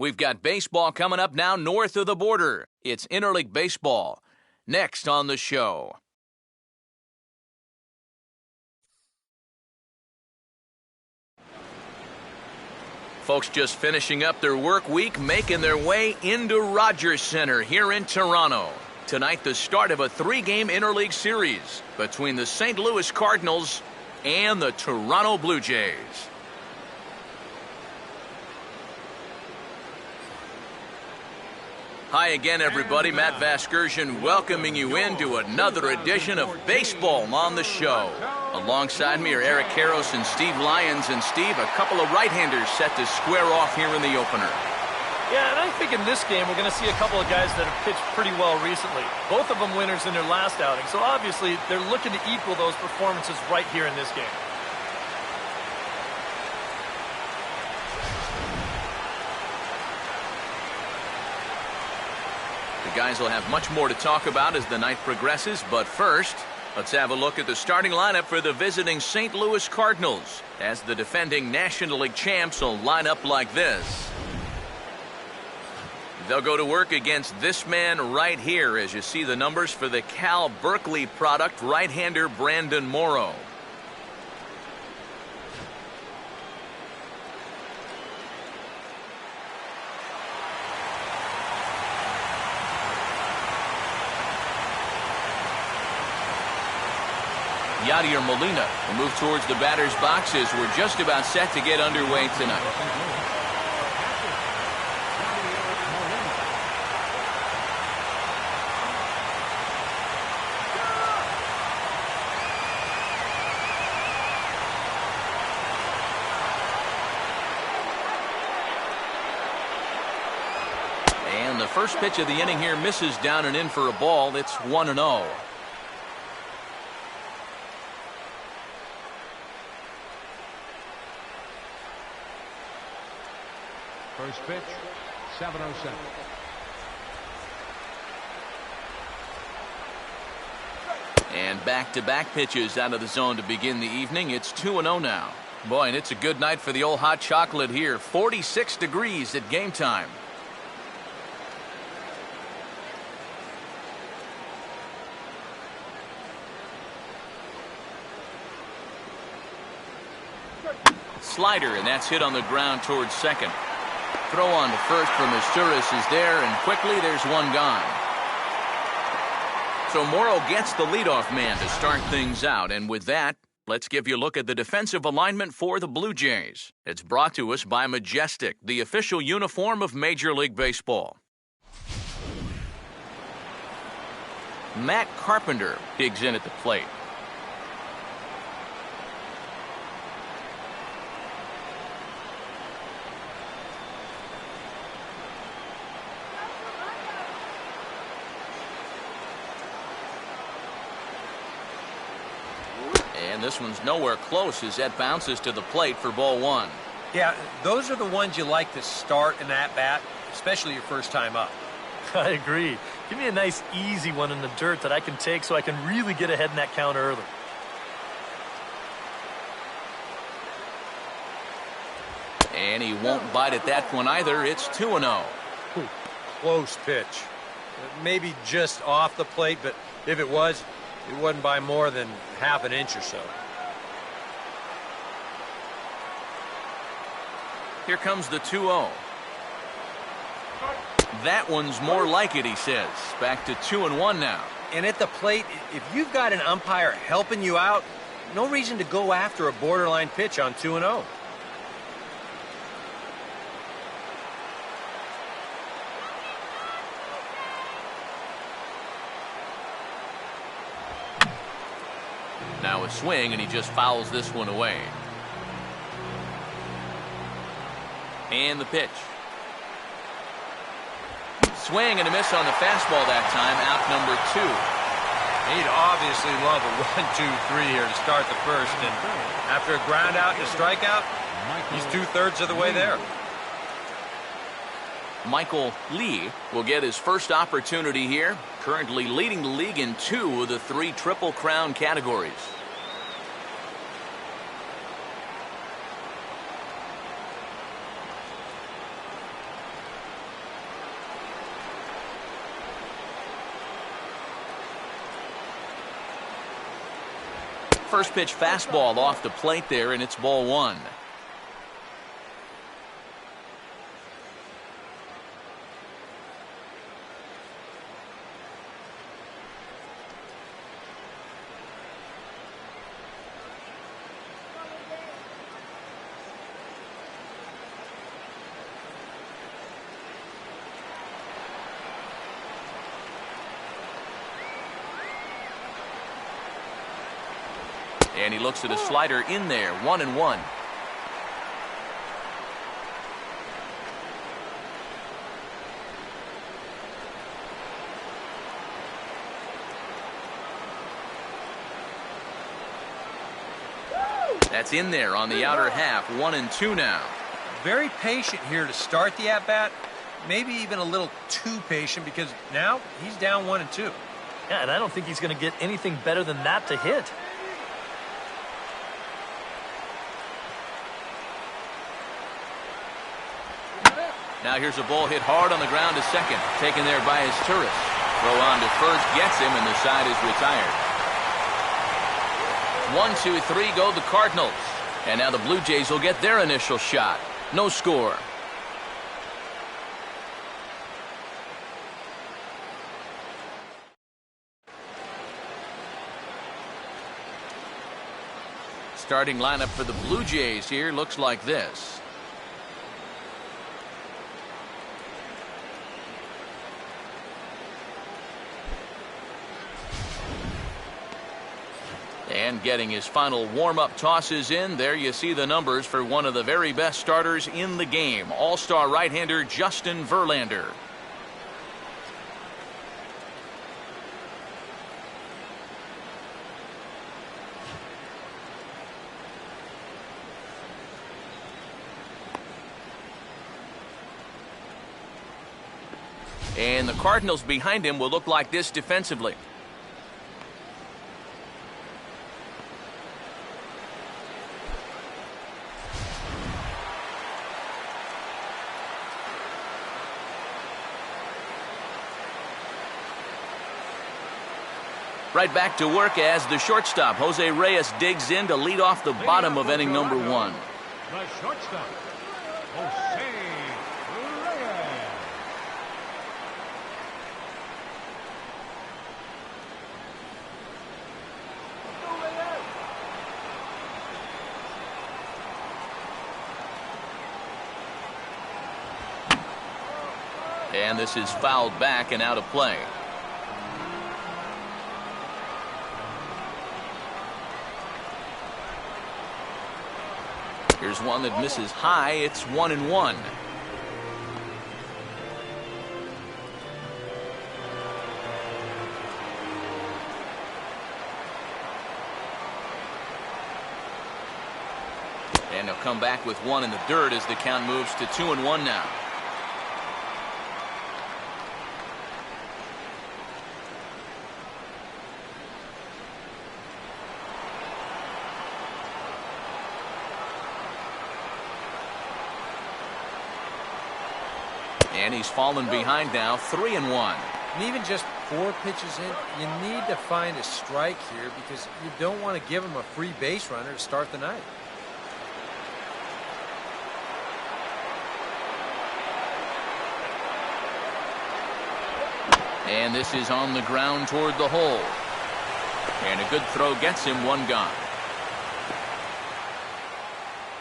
We've got baseball coming up now north of the border. It's interleague baseball. Next on the show. Folks just finishing up their work week, making their way into Rogers Center here in Toronto. Tonight, the start of a 3-game interleague series between the St. Louis Cardinals and the Toronto Blue Jays. Hi again, everybody. Matt Vasgersian welcoming you into another edition of Baseball on the Show. Alongside me are Eric Karros and Steve Lyons. And Steve, a couple of right-handers set to square off here in the opener. Yeah, and I think in this game we're going to see a couple of guys that have pitched pretty well recently. Both of them winners in their last outing, so obviously they're looking to equal those performances right here in this game. The guys will have much more to talk about as the night progresses, but first, let's have a look at the starting lineup for the visiting St. Louis Cardinals, as the defending National League champs will line up like this. They'll go to work against this man right here as you see the numbers for the Cal Berkeley product, right-hander Brandon Morrow. Yadier Molina will move towards the batter's boxes. We're just about set to get underway tonight. And the first pitch of the inning here misses down and in for a ball. It's 1-0. First pitch, 7:07. And back-to-back pitches out of the zone to begin the evening. It's 2-0 now. Boy, and it's a good night for the old hot chocolate here. 46 degrees at game time. Slider, and that's hit on the ground towards second. Throw on to first from Asturis is there, and quickly there's one gone. So Morrow gets the leadoff man to start things out, and with that, let's give you a look at the defensive alignment for the Blue Jays. It's brought to us by Majestic, the official uniform of Major League Baseball. Matt Carpenter digs in at the plate. And this one's nowhere close as that bounces to the plate for ball one. Yeah, those are the ones you like to start in that bat, especially your first time up. I agree. Give me a nice, easy one in the dirt that I can take so I can really get ahead in that count early. And he won't bite at that one either. It's 2-0. Close pitch. Maybe just off the plate, but if it was, it wasn't by more than half an inch or so. Here comes the 2-0. That one's more like it, he says. Back to 2-1 now. And at the plate, if you've got an umpire helping you out, no reason to go after a borderline pitch on 2-0. Now a swing, and he just fouls this one away. And the pitch. Swing and a miss on the fastball that time, out number 2. He'd obviously love a 1-2-3 here to start the first, and after a ground out and a strikeout, he's 2/3 of the way there. Michael Lee will get his first opportunity here, currently leading the league in 2 of the 3 Triple Crown categories. First pitch fastball off the plate there, and it's ball one. And he looks at a slider in there, 1-1. That's in there on the outer half, 1-2 now. Very patient here to start the at-bat. Maybe even a little too patient because now he's down 1-2. Yeah, and I don't think he's going to get anything better than that to hit. Now here's a ball hit hard on the ground to second. Taken there by his tourist. Throw on to first gets him, and the side is retired. 1-2-3 go the Cardinals. And now the Blue Jays will get their initial shot. No score. Starting lineup for the Blue Jays here looks like this. And getting his final warm-up tosses in. There you see the numbers for one of the very best starters in the game. All-star right-hander Justin Verlander. And the Cardinals behind him will look like this defensively. Right back to work as the shortstop, Jose Reyes, digs in to lead off the bottom of inning number one. The shortstop, Jose Reyes. And this is fouled back and out of play. Here's one that misses high. It's 1-1. And they'll come back with one in the dirt as the count moves to 2-1 now. And he's fallen behind now, 3-1. And even just 4 pitches in, you need to find a strike here because you don't want to give him a free base runner to start the night. And this is on the ground toward the hole. And a good throw gets him, one gone.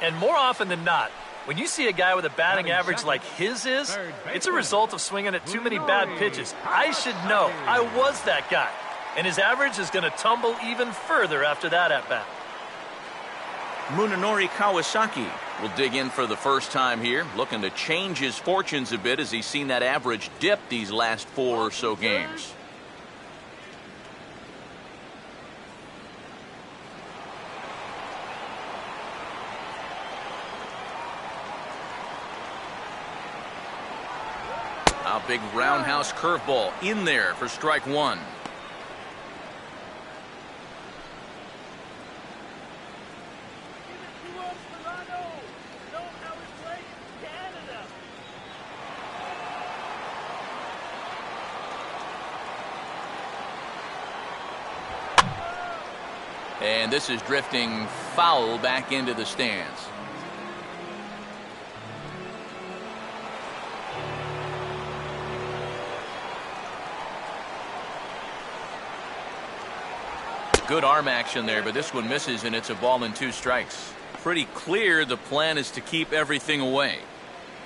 And more often than not, when you see a guy with a batting average like his is, it's a result of swinging at too many bad pitches. I should know. I was that guy. And his average is going to tumble even further after that at-bat. Munenori Kawasaki will dig in for the first time here, looking to change his fortunes a bit as he's seen that average dip these last 4 or so games. A big roundhouse curveball in there for strike one. And this is drifting foul back into the stands. Good arm action there, but this one misses, and it's a ball and 2 strikes. Pretty clear the plan is to keep everything away.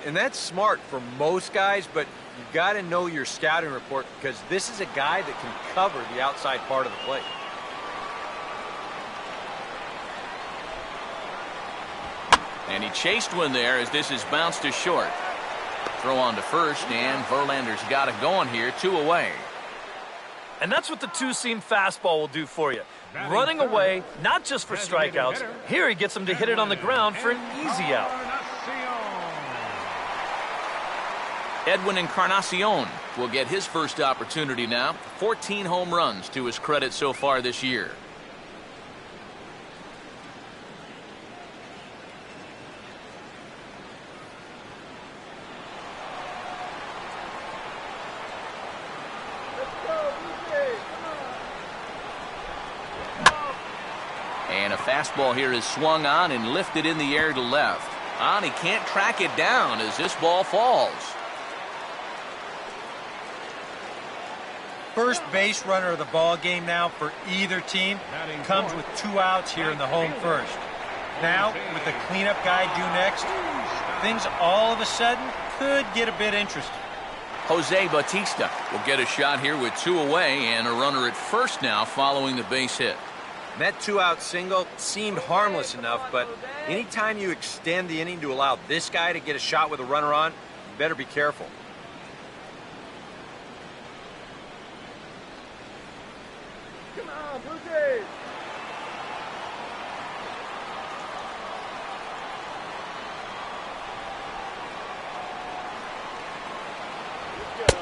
And that's smart for most guys, but you've got to know your scouting report because this is a guy that can cover the outside part of the plate. And he chased one there as this is bounced to short. Throw on to first, and Verlander's got it going here, 2 away. And that's what the two-seam fastball will do for you. Running away, not just for strikeouts. Here he gets him to hit it on the ground for an easy out. Edwin Encarnacion will get his first opportunity now. 14 home runs to his credit so far this year. And a fastball here is swung on and lifted in the air to left. He can't track it down as this ball falls. First base runner of the ball game now for either team comes with 2 outs here in the home first. Now, with the cleanup guy due next, things all of a sudden could get a bit interesting. Jose Bautista will get a shot here with 2 away and a runner at first now following the base hit. That 2-out single seemed harmless enough, but anytime you extend the inning to allow this guy to get a shot with a runner on, you better be careful. Come on, Blue Jays!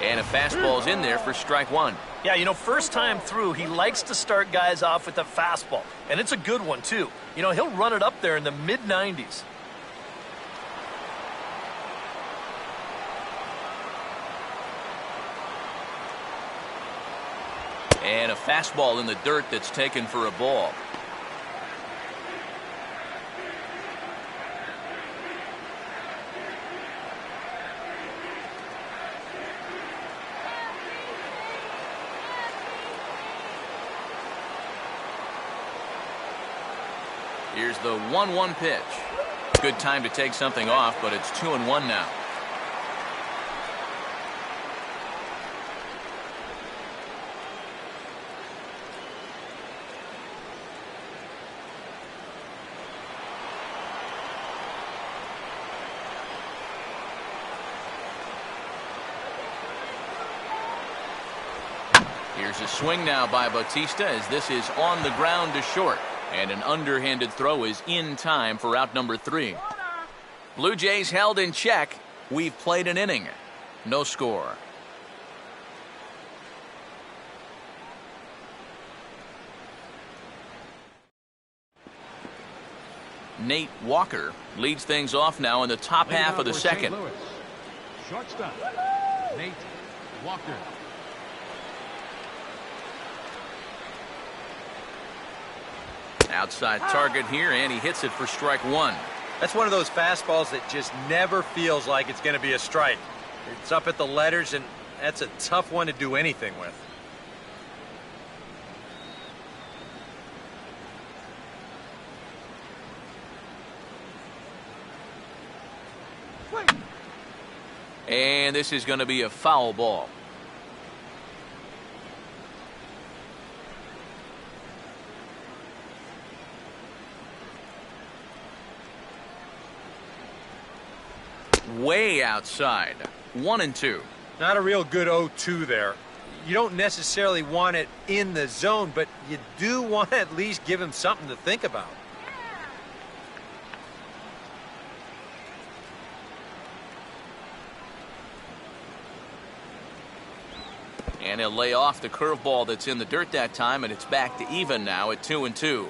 And a fastball's in there for strike 1. Yeah, you know, first time through, he likes to start guys off with a fastball. And it's a good one, too. You know, he'll run it up there in the mid-90s. And a fastball in the dirt that's taken for a ball. Here's the 1-1 pitch. Good time to take something off, but it's 2-1 now. Here's a swing now by Bautista as this is on the ground to short. And an underhanded throw is in time for out number 3. Blue Jays held in check. We've played an inning. No score. Nate Walker leads things off now in the top half of the second. Shortstop, Nate Walker. Outside target here, and he hits it for strike 1. That's one of those fastballs that just never feels like it's going to be a strike. It's up at the letters, and that's a tough one to do anything with. And this is going to be a foul ball. Way outside. 1-2. Not a real good 0-2 there. You don't necessarily want it in the zone, but you do want to at least give him something to think about. And he'll lay off the curveball that's in the dirt that time, and it's back to even now at 2-2.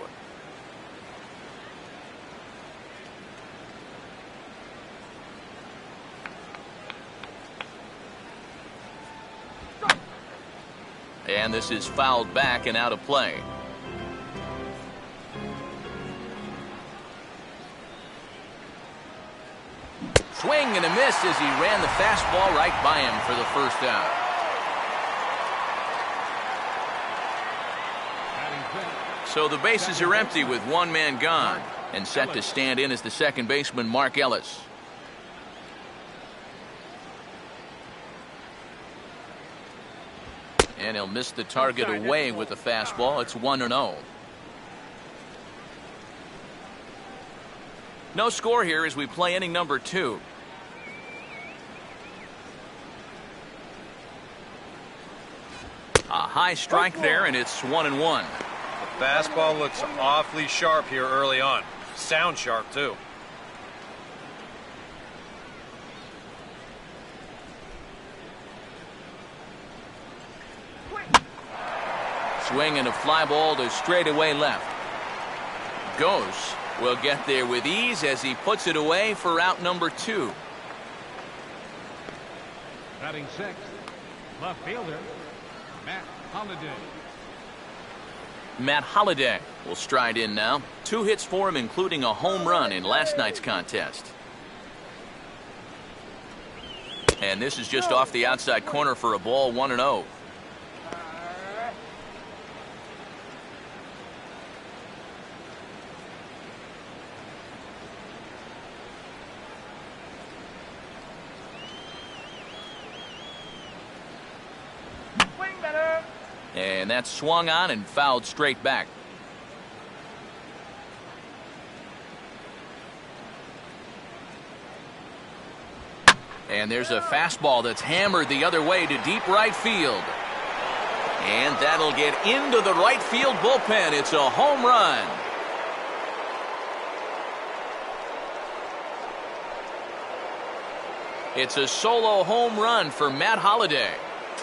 And this is fouled back and out of play. Swing and a miss as he ran the fastball right by him for the first out. So the bases are empty with one man gone, and set to stand in as the second baseman, Mark Ellis. And he'll miss the target away with the fastball. It's 1-0. No score here as we play inning number 2. A high strike there, and it's 1-1. The fastball looks awfully sharp here early on. Sound sharp, too. Swing and a fly ball to straightaway left. Ghost will get there with ease as he puts it away for out number 2. Batting sixth, left fielder, Matt Holliday. Matt Holliday will stride in now. 2 hits for him, including a home run in last night's contest. And this is just off the outside corner for a ball, 1-0. And that's swung on and fouled straight back. And there's a fastball that's hammered the other way to deep right field. And that'll get into the right field bullpen. It's a home run. It's a solo home run for Matt Holliday.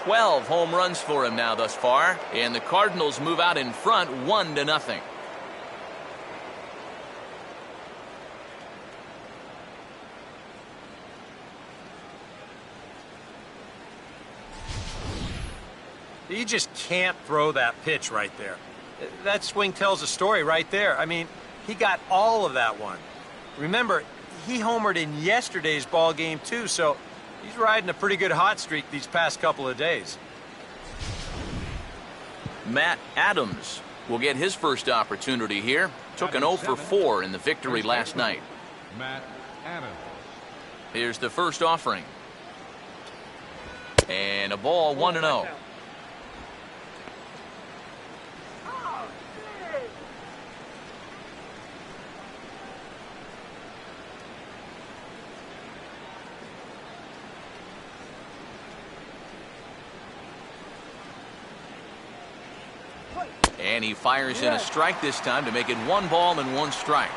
12 home runs for him now thus far, and the Cardinals move out in front 1-0. You just can't throw that pitch right there. That swing tells a story right there. I mean, he got all of that one. Remember, he homered in yesterday's ball game too, so he's riding a pretty good hot streak these past couple of days. Matt Adams will get his first opportunity here. Took an 0 for 4 in the victory last night. Matt Adams. Here's the first offering. And a ball, 1-0. And he fires in a strike this time to make it 1 ball and 1 strike.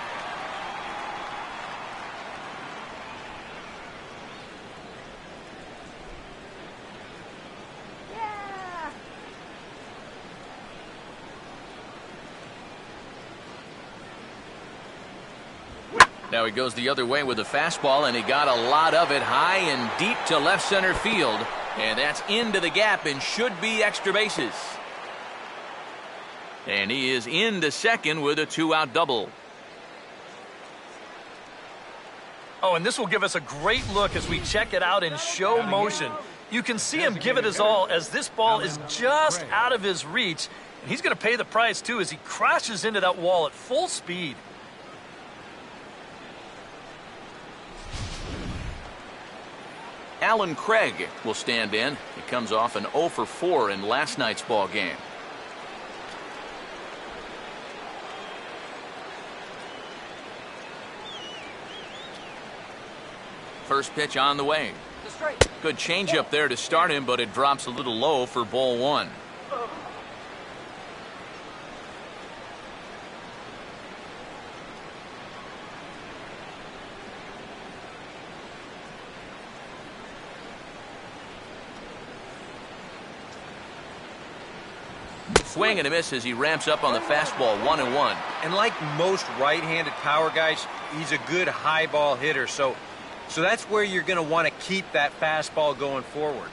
Now he goes the other way with a fastball, and he got a lot of it high and deep to left center field. And that's into the gap and should be extra bases. And he is into second with a 2-out double. Oh, and this will give us a great look as we check it out in show motion. You can see him give it his all as this ball is just out of his reach. And he's going to pay the price, too, as he crashes into that wall at full speed. Alan Craig will stand in. He comes off an 0 for 4 in last night's ball game. First pitch on the way. Good changeup there to start him, but it drops a little low for ball 1. Swing and a miss as he ramps up on the fastball, 1-1. And like most right-handed power guys, he's a good high ball hitter, so that's where you're going to want to keep that fastball going forward.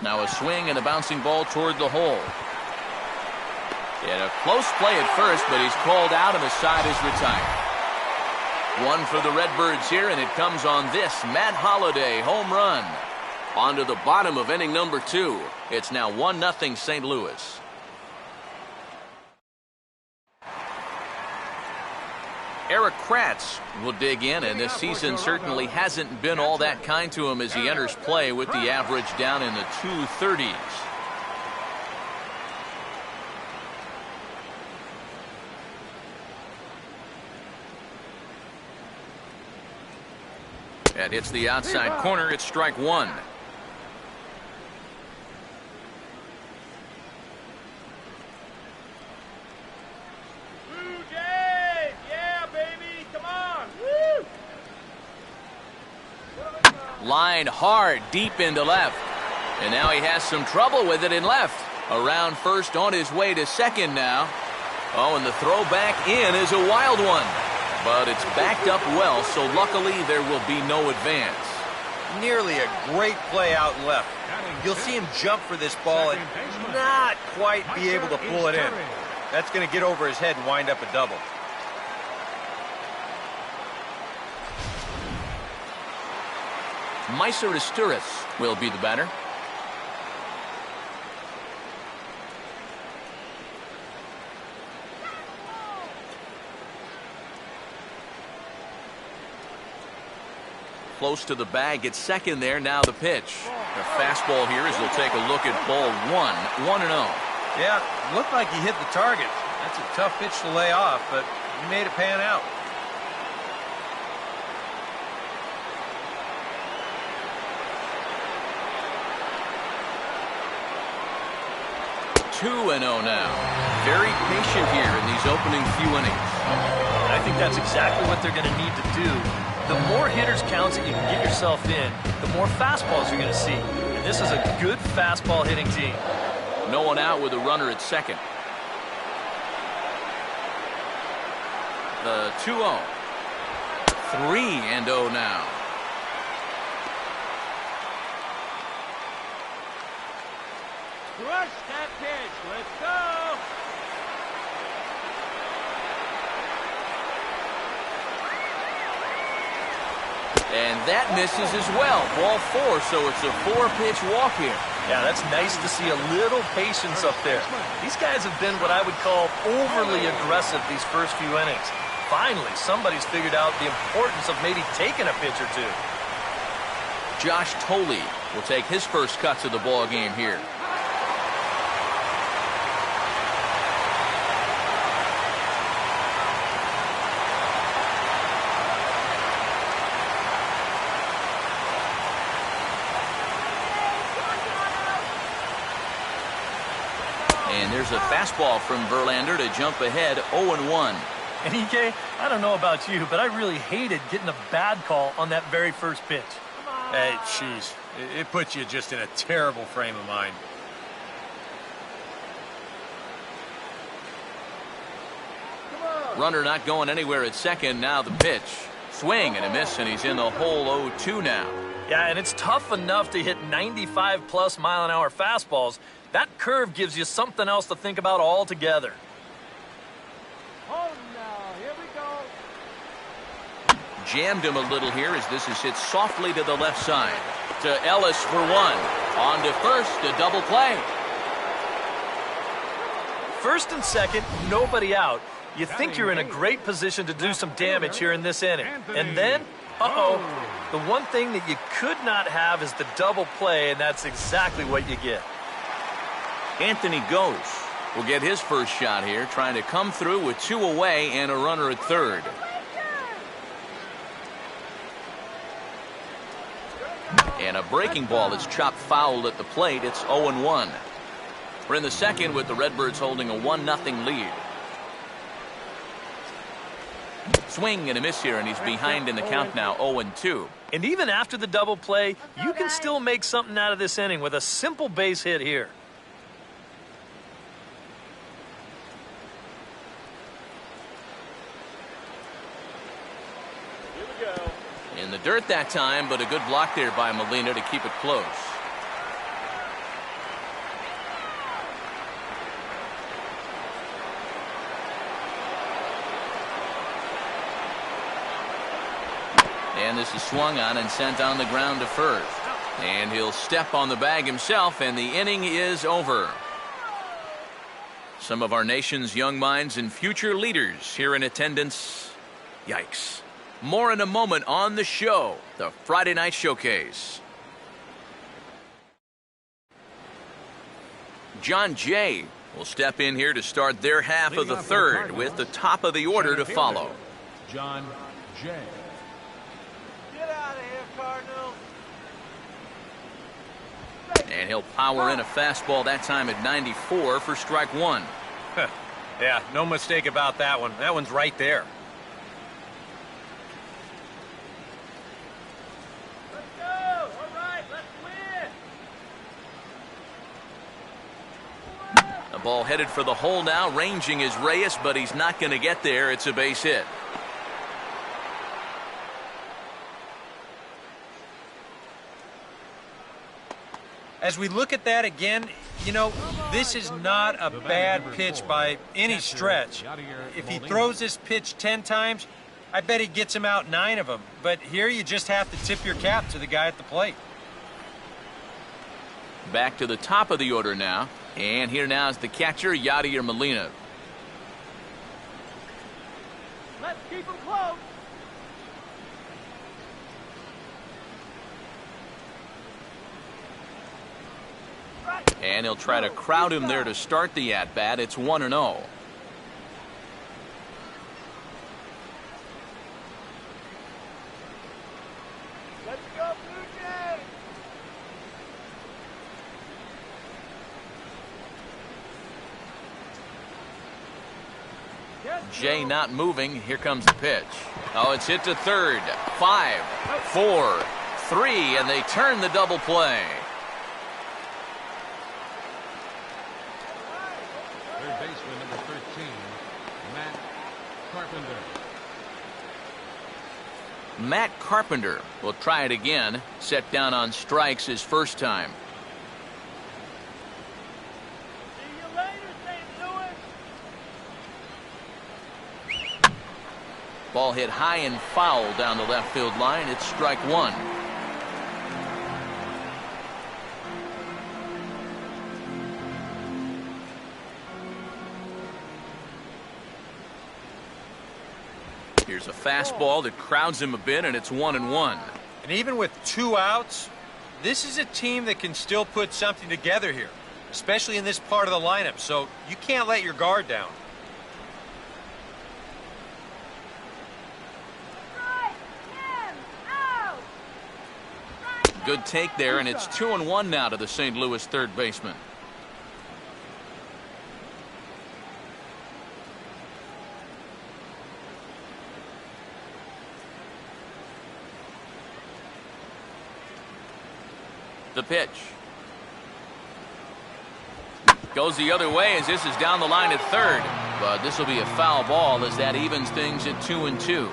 Now a swing and a bouncing ball toward the hole. And a close play at first, but he's called out and the side is retired. One for the Redbirds here, and it comes on this Matt Holliday home run. On to the bottom of inning number 2. It's now 1-0 St. Louis. Eric Kratz will dig in, and this season certainly hasn't been all that kind to him as he enters play with the average down in the 230s. That hits the outside corner. It's strike 1. Line hard deep into left. And now he has some trouble with it in left. Around first, on his way to second now. Oh, and the throw back in is a wild one. But it's backed up well, so luckily there will be no advance. Nearly a great play out left. You'll see him jump for this ball and not quite be able to pull it in. That's going to get over his head and wind up a double. Meiser Estouris will be the batter. Close to the bag at second there. Now the pitch. The fastball here as he'll take a look at ball 1. 1-0. Yeah, looked like he hit the target. That's a tough pitch to lay off, but he made it pan out. 2-0 now. Very patient here in these opening few innings. I think that's exactly what they're going to need to do. The more hitters counts that you can get yourself in, the more fastballs you're going to see. And this is a good fastball hitting team. No one out with a runner at second. The 2-0. 3-0 now. Crush that pitch. Let's go. And that misses as well. Ball 4, so it's a 4-pitch walk here. Yeah, that's nice to see a little patience up there. These guys have been what I would call overly aggressive these first few innings. Finally, somebody's figured out the importance of maybe taking a pitch or two. Josh Toley will take his first cuts of the ball game here. And there's a fastball from Verlander to jump ahead 0-1. And EK, I don't know about you, but I really hated getting a bad call on that very first pitch. Hey, jeez. It puts you just in a terrible frame of mind. Runner not going anywhere at second. Now the pitch. Swing and a miss, and he's in the hole 0-2 now. Yeah, and it's tough enough to hit 95-plus mile-an-hour fastballs. That curve gives you something else to think about altogether. Hold now. Here we go. Jammed him a little here as this is hit softly to the left side. To Ellis for 1. On to first, a double play. First and second, nobody out. You think you're in a great position to do some damage here in this inning. And then, the one thing that you could not have is the double play, and that's exactly what you get. Anthony Gose will get his first shot here, trying to come through with 2 away and a runner at third. And a breaking ball that's chopped foul at the plate. It's 0-1. We're in the second with the Redbirds holding a 1-0 lead. Swing and a miss here, and he's behind in the count now, 0-2. And even after the double play, you can still make something out of this inning with a simple base hit here. In the dirt that time, but a good block there by Molina to keep it close. And this is swung on and sent on the ground to first. And he'll step on the bag himself, and the inning is over. Some of our nation's young minds and future leaders here in attendance. Yikes. More in a moment on the show, the Friday Night Showcase. John Jay will step in here to start their half of the third with the top of the order to follow. John Jay. Get out of here, Cardinals. And he'll power in a fastball that time at 94 for strike one. Yeah, no mistake about that one. That one's right there. Let's go. All right, let's win. The ball headed for the hole now. Ranging is Reyes, but he's not going to get there. It's a base hit. As we look at that again, you know, this is not a bad pitch by any stretch. If he throws this pitch 10 times, I bet he gets him out 9 of them. But here you just have to tip your cap to the guy at the plate. Back to the top of the order now. And here now is the catcher, Yadier Molina. Let's keep them close. And he'll try to crowd him there to start the at-bat. It's 1-0. Let's go, Blue Jays. Jay not moving. Here comes the pitch. Oh, it's hit to third. 5, 4, 3, and they turn the double play. Third baseman number 13, Matt Carpenter. Matt Carpenter will try it again. Set down on strikes his first time. See you later, St. Louis. Ball hit high and foul down the left field line. It's strike one. Here's a fastball that crowds him a bit, and it's 1-1. And even with 2 outs, this is a team that can still put something together here, especially in this part of the lineup. So you can't let your guard down. Good take there, and it's 2-1 now to the St. Louis third baseman. The pitch. Goes the other way as this is down the line at third. But this will be a foul ball as that evens things at 2-2.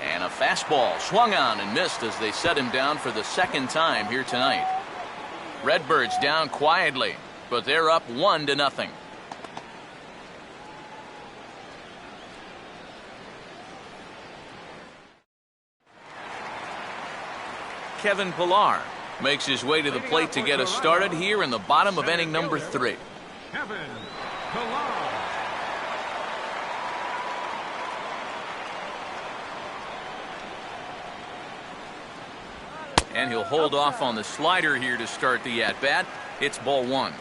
And a fastball swung on and missed as they set him down for the second time here tonight. Redbirds down quietly, but they're up 1-0. Kevin Pillar makes his way to the plate to get us started here in the bottom of inning number 3. Kevin Pillar. And he'll hold off on the slider here to start the at-bat. It's ball 1.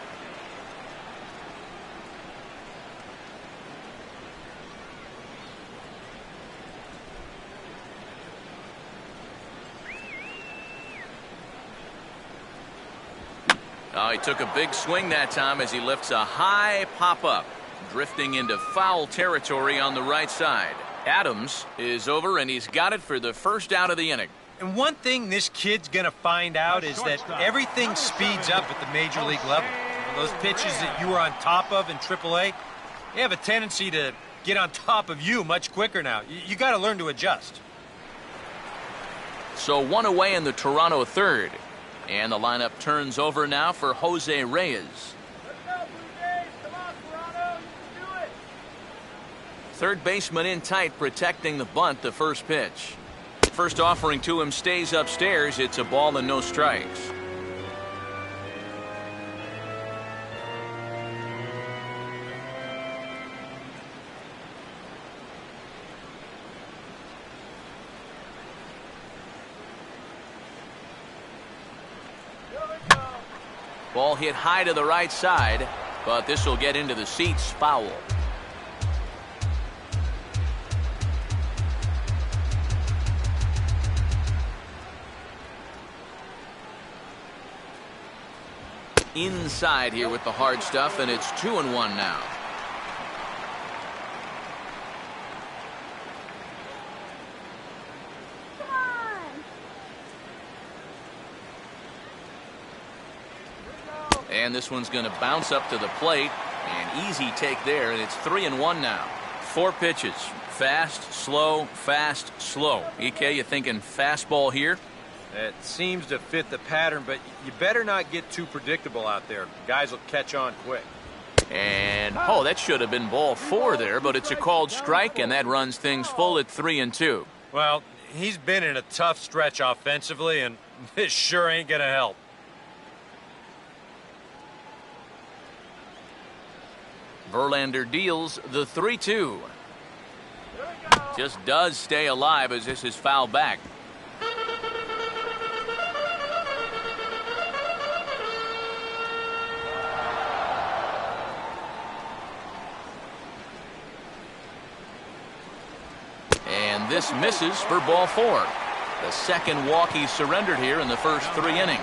Oh, he took a big swing that time as he lifts a high pop-up, drifting into foul territory on the right side. Adams is over, and he's got it for the first out of the inning. And one thing this kid's going to find out is that everything speeds up at the major league level. Those pitches that you were on top of in AAA, they have a tendency to get on top of you much quicker now. You got to learn to adjust. So 1 away in the Toronto third. And the lineup turns over now for Jose Reyes. Let's Third baseman in tight, protecting the bunt the first pitch. First offering to him stays upstairs. It's a ball and no strikes. Ball hit high to the right side, but this will get into the seats, foul. Inside here with the hard stuff, and it's 2-1 now. And this one's going to bounce up to the plate. An easy take there, and it's 3-1 now. 4 pitches. Fast, slow, slow. EK, you thinking fastball here? It seems to fit the pattern, but you better not get too predictable out there. Guys will catch on quick. And, oh, that should have been ball 4 there, but it's a called strike, and that runs things full at 3-2. Well, he's been in a tough stretch offensively, and this sure ain't going to help. Verlander deals the 3-2. Just does stay alive as this is fouled back. And this misses for ball 4. The second walk he surrendered here in the first 3 innings.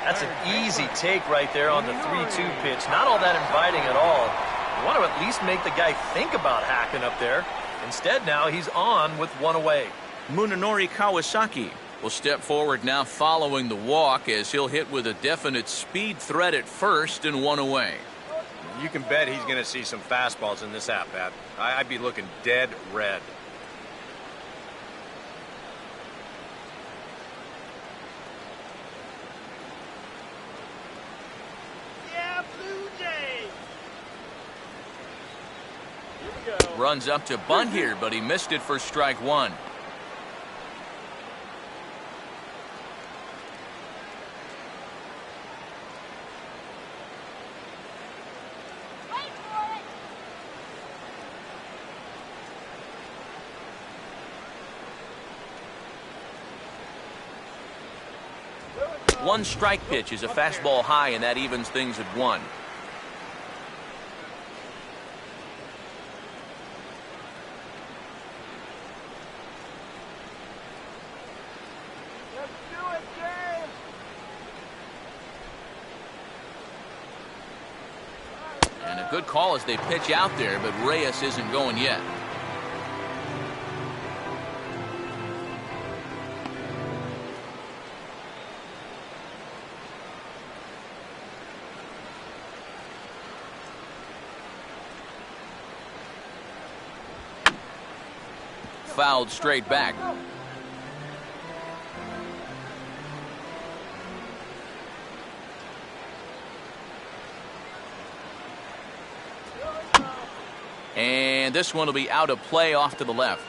That's an easy take right there on the 3-2 pitch. Not all that inviting at all. You want to at least make the guy think about hacking up there. Instead, now he's on with 1 away. Munenori Kawasaki will step forward now following the walk as he'll hit with a definite speed threat at first and 1 away. You can bet he's going to see some fastballs in this at-bat. I'd be looking dead red. Runs up to bunt here, but he missed it for strike 1. One strike pitch is a fastball high, and that evens things at 1. Good call as they pitch out there, but Reyes isn't going yet. Fouled straight back. And this one will be out of play off to the left.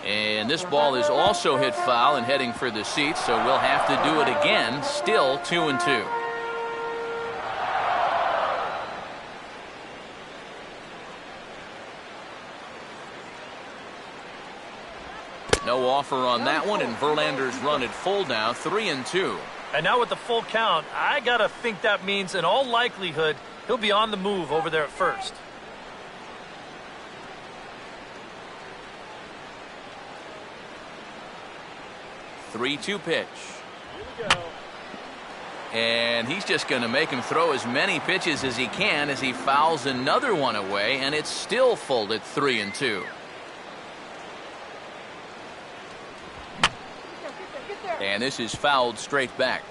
And this ball is also hit foul and heading for the seats, so we'll have to do it again. Still 2-2. No offer on that one, and Verlander's run at full now, 3-2. And now with the full count, I gotta think that means in all likelihood he'll be on the move over there at first. Three-two pitch. And he's just going to make him throw as many pitches as he can as he fouls another one away, and it's still full at 3-2. And this is fouled straight back.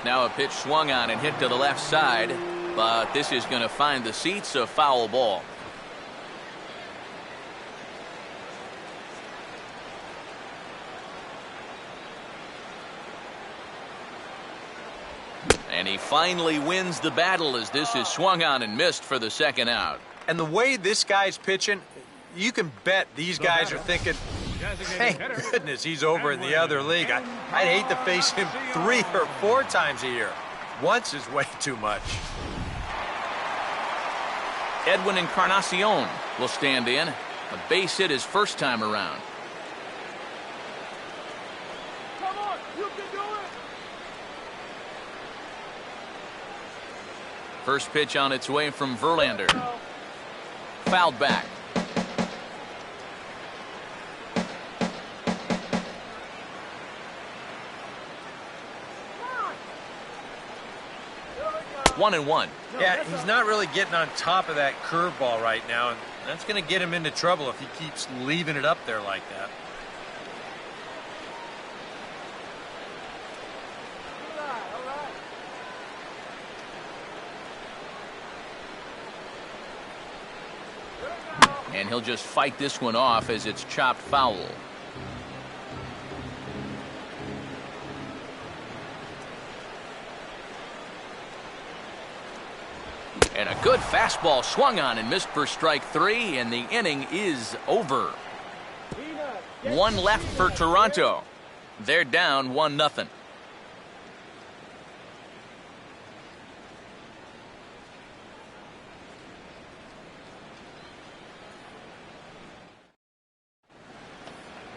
Now a pitch swung on and hit to the left side. But this is going to find the seats, a foul ball. And he finally wins the battle as this is swung on and missed for the second out. And the way this guy's pitching, you can bet these guys are thinking, thank goodness he's over in the other league. I'd hate to face him 3 or 4 times a year. Once is way too much. Edwin Encarnacion will stand in. A base hit his first time around. Come on, you can do it. First pitch on its way from Verlander. Fouled back. One and one. Yeah, he's not really getting on top of that curveball right now, and that's going to get him into trouble if he keeps leaving it up there like that. All right. And he'll just fight this one off as it's chopped foul. And a good fastball swung on and missed for strike 3, and the inning is over. One left for Toronto. They're down 1-0.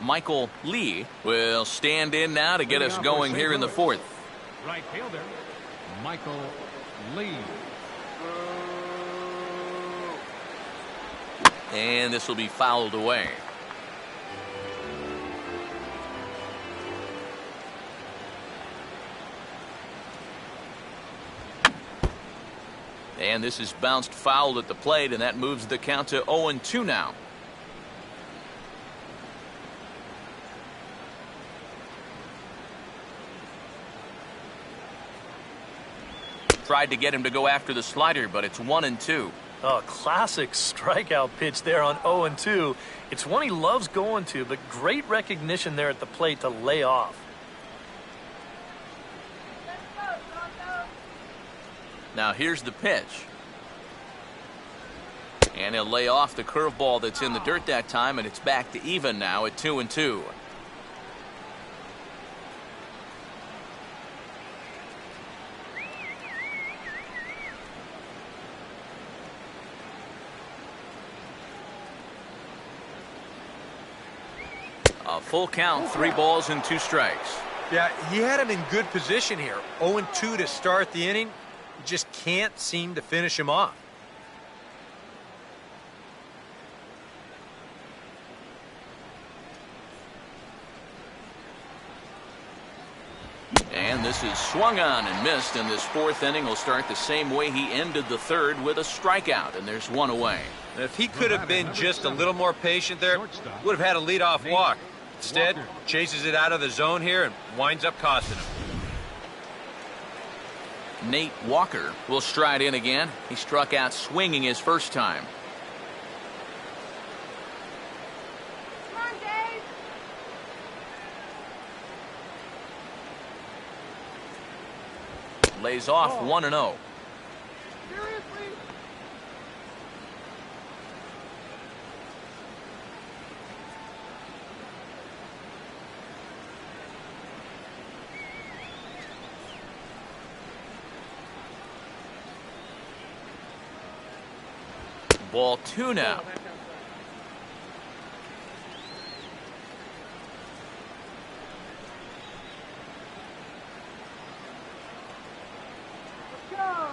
Michael Lee will stand in now to get us going here in the 4th. Right fielder, Michael Lee. And this will be fouled away. And this is bounced fouled at the plate, and that moves the count to 0-2 now. Tried to get him to go after the slider, but it's 1-2. Oh, classic strikeout pitch there on 0-2. It's one he loves going to, but great recognition there at the plate to lay off. Now here's the pitch. And he'll lay off the curveball that's in the dirt that time, and it's back to even now at 2-2. A full count, 3 balls and 2 strikes. Yeah, he had him in good position here. 0-2 to start the inning. You just can't seem to finish him off. And this is swung on and missed, and this 4th inning will start the same way he ended the 3rd with a strikeout, and there's 1 away. And if he could have been just a little more patient there, would have had a leadoff walk. Instead, chases it out of the zone here and winds up costing him. Nate Walker will stride in again. He struck out swinging his first time. Come on, Dave. Lays off 1-0. Seriously? Ball 2 now. Go.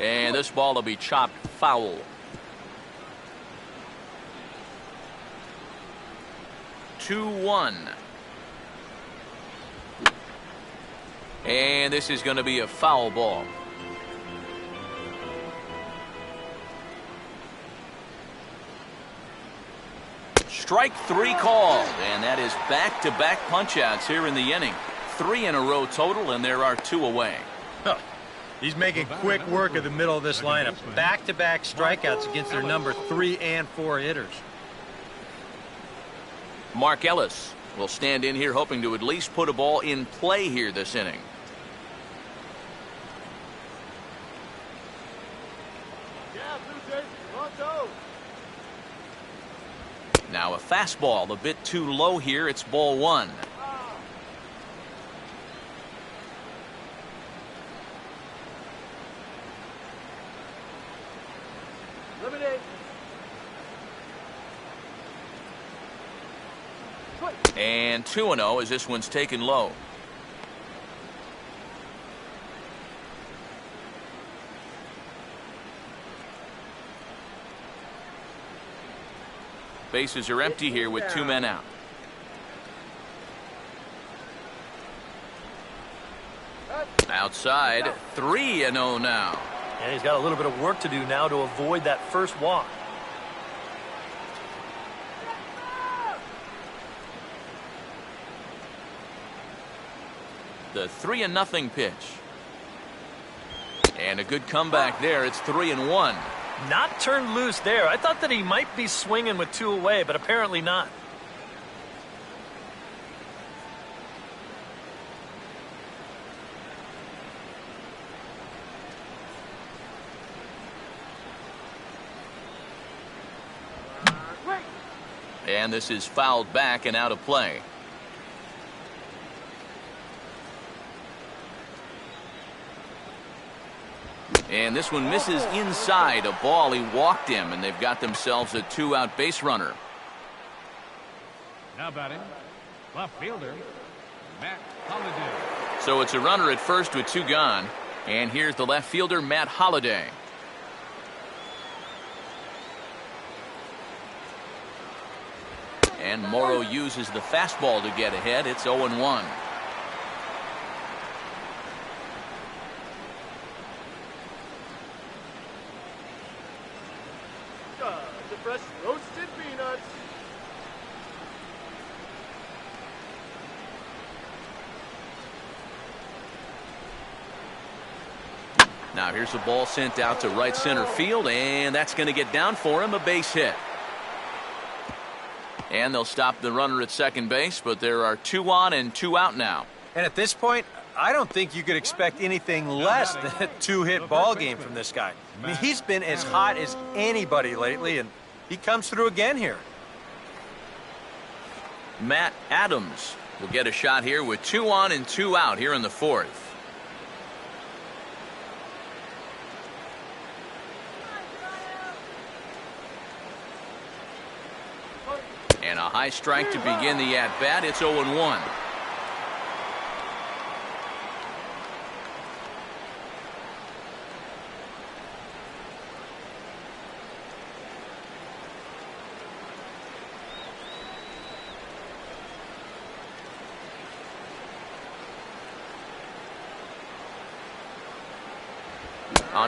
And this ball will be chopped foul. 2-1. And this is going to be a foul ball. Strike 3 called, and that is back-to-back punch-outs here in the inning. 3 in a row total, and there are 2 away. Huh. He's making quick work of the middle of this lineup. Back-to-back strikeouts against their number 3 and 4 hitters. Mark Ellis will stand in here hoping to at least put a ball in play here this inning. Now a fastball a bit too low here. It's ball 1. And 2-0 as this one's taken low. Bases are empty here with 2 men out. Outside, 3-0 now. Yeah, he's got a little bit of work to do now to avoid that first walk. The 3-0 pitch. And a good comeback there. It's 3-1. Not turned loose there. I thought that he might be swinging with 2 away, but apparently not. And this is fouled back and out of play. And this one misses inside. A ball, he walked him, and they've got themselves a 2-out base runner. Now batting, left fielder, Matt Holliday. So it's a runner at first with 2 gone. And here's the left fielder, Matt Holliday. And Morrow uses the fastball to get ahead. It's 0-1. Fresh roasted peanuts. Now here's the ball sent out to right center field, and that's going to get down for him, a base hit. And they'll stop the runner at second base, but there are 2 on and 2 out now. And at this point, I don't think you could expect anything less than a 2-hit ball game from this guy. I mean, he's been as hot as anybody lately, and he comes through again here. Matt Adams will get a shot here with 2 on and 2 out here in the 4th. And a high strike to begin the at-bat. It's 0-1.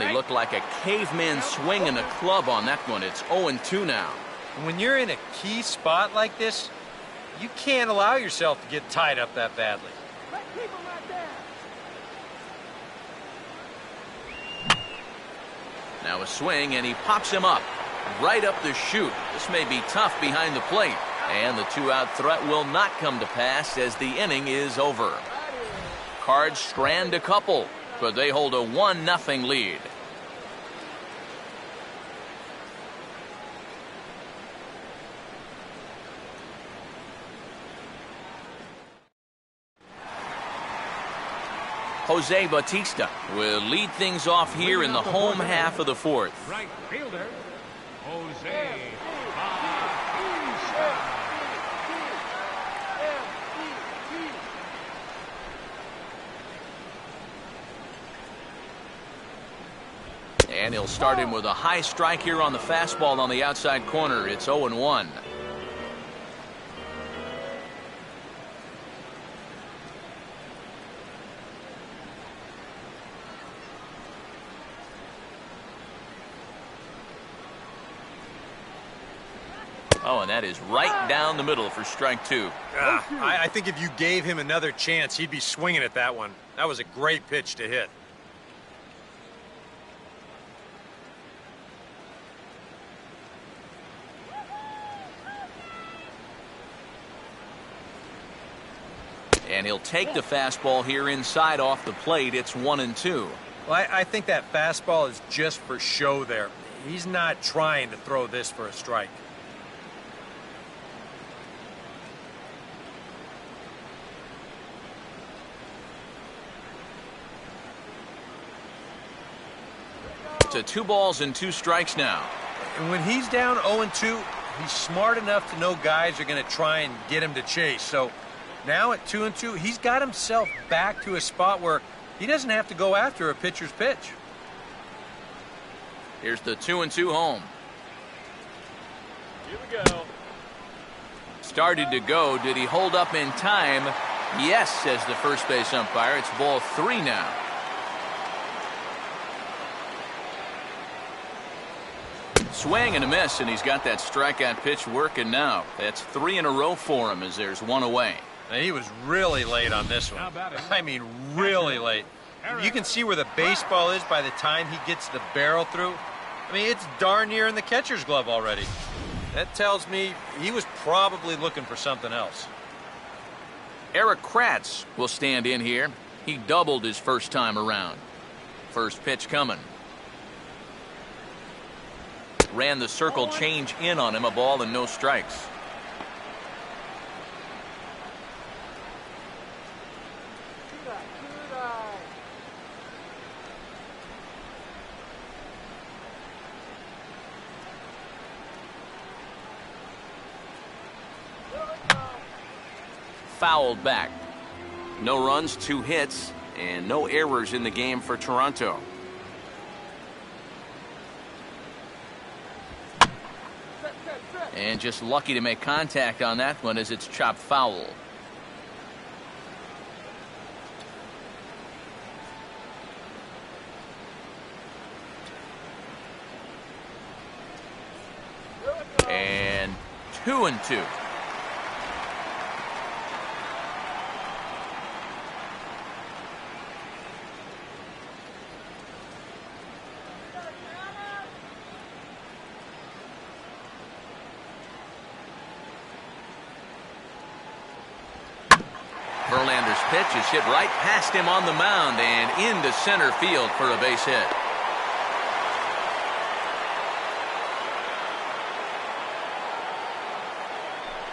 He looked like a caveman swinging a club on that one. It's 0-2 now. When you're in a key spot like this, you can't allow yourself to get tied up that badly. Now a swing, and he pops him up right up the chute. This may be tough behind the plate. And the 2-out threat will not come to pass as the inning is over. Cards strand a couple, but they hold a 1-0 lead. Jose Bautista will lead things off here in the home half of the 4th. Right fielder, Jose Bautista. And he'll start him with a high strike here on the fastball on the outside corner. It's 0-1. Oh, and that is right down the middle for strike 2. I think if you gave him another chance, he'd be swinging at that one. That was a great pitch to hit. And he'll take the fastball here inside off the plate. It's 1-2. Well, I think that fastball is just for show there. He's not trying to throw this for a strike. To 2 balls and 2 strikes now. And when he's down 0-2, he's smart enough to know guys are going to try and get him to chase. So now at 2-2, he's got himself back to a spot where he doesn't have to go after a pitcher's pitch. Here's the 2-2 home. Here we go. Started to go. Did he hold up in time? Yes, says the first base umpire. It's ball 3 now. Swing and a miss, and he's got that strikeout pitch working now. That's 3 in a row for him as there's 1 away. And he was really late on this one. I mean, really late. You can see where the baseball is by the time he gets the barrel through. I mean, it's darn near in the catcher's glove already. That tells me he was probably looking for something else. Eric Kratz will stand in here. He doubled his first time around. First pitch coming. Ran the circle change in on him. A ball and no strikes. Fouled back. No runs, 2 hits, and no errors in the game for Toronto. And just lucky to make contact on that one as it's chopped foul. And 2-2. Verlander's pitch is hit right past him on the mound and into center field for a base hit.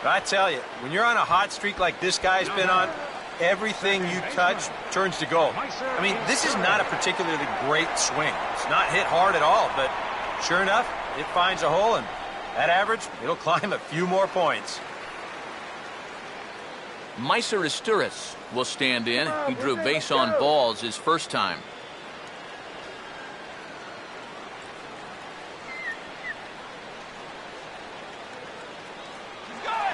I tell you, when you're on a hot streak like this guy's been on, everything you touch turns to gold. I mean, this is not a particularly great swing. It's not hit hard at all, but sure enough, it finds a hole, and that average, it'll climb a few more points. Meiser Isturis will stand in. He drew base on balls his first time.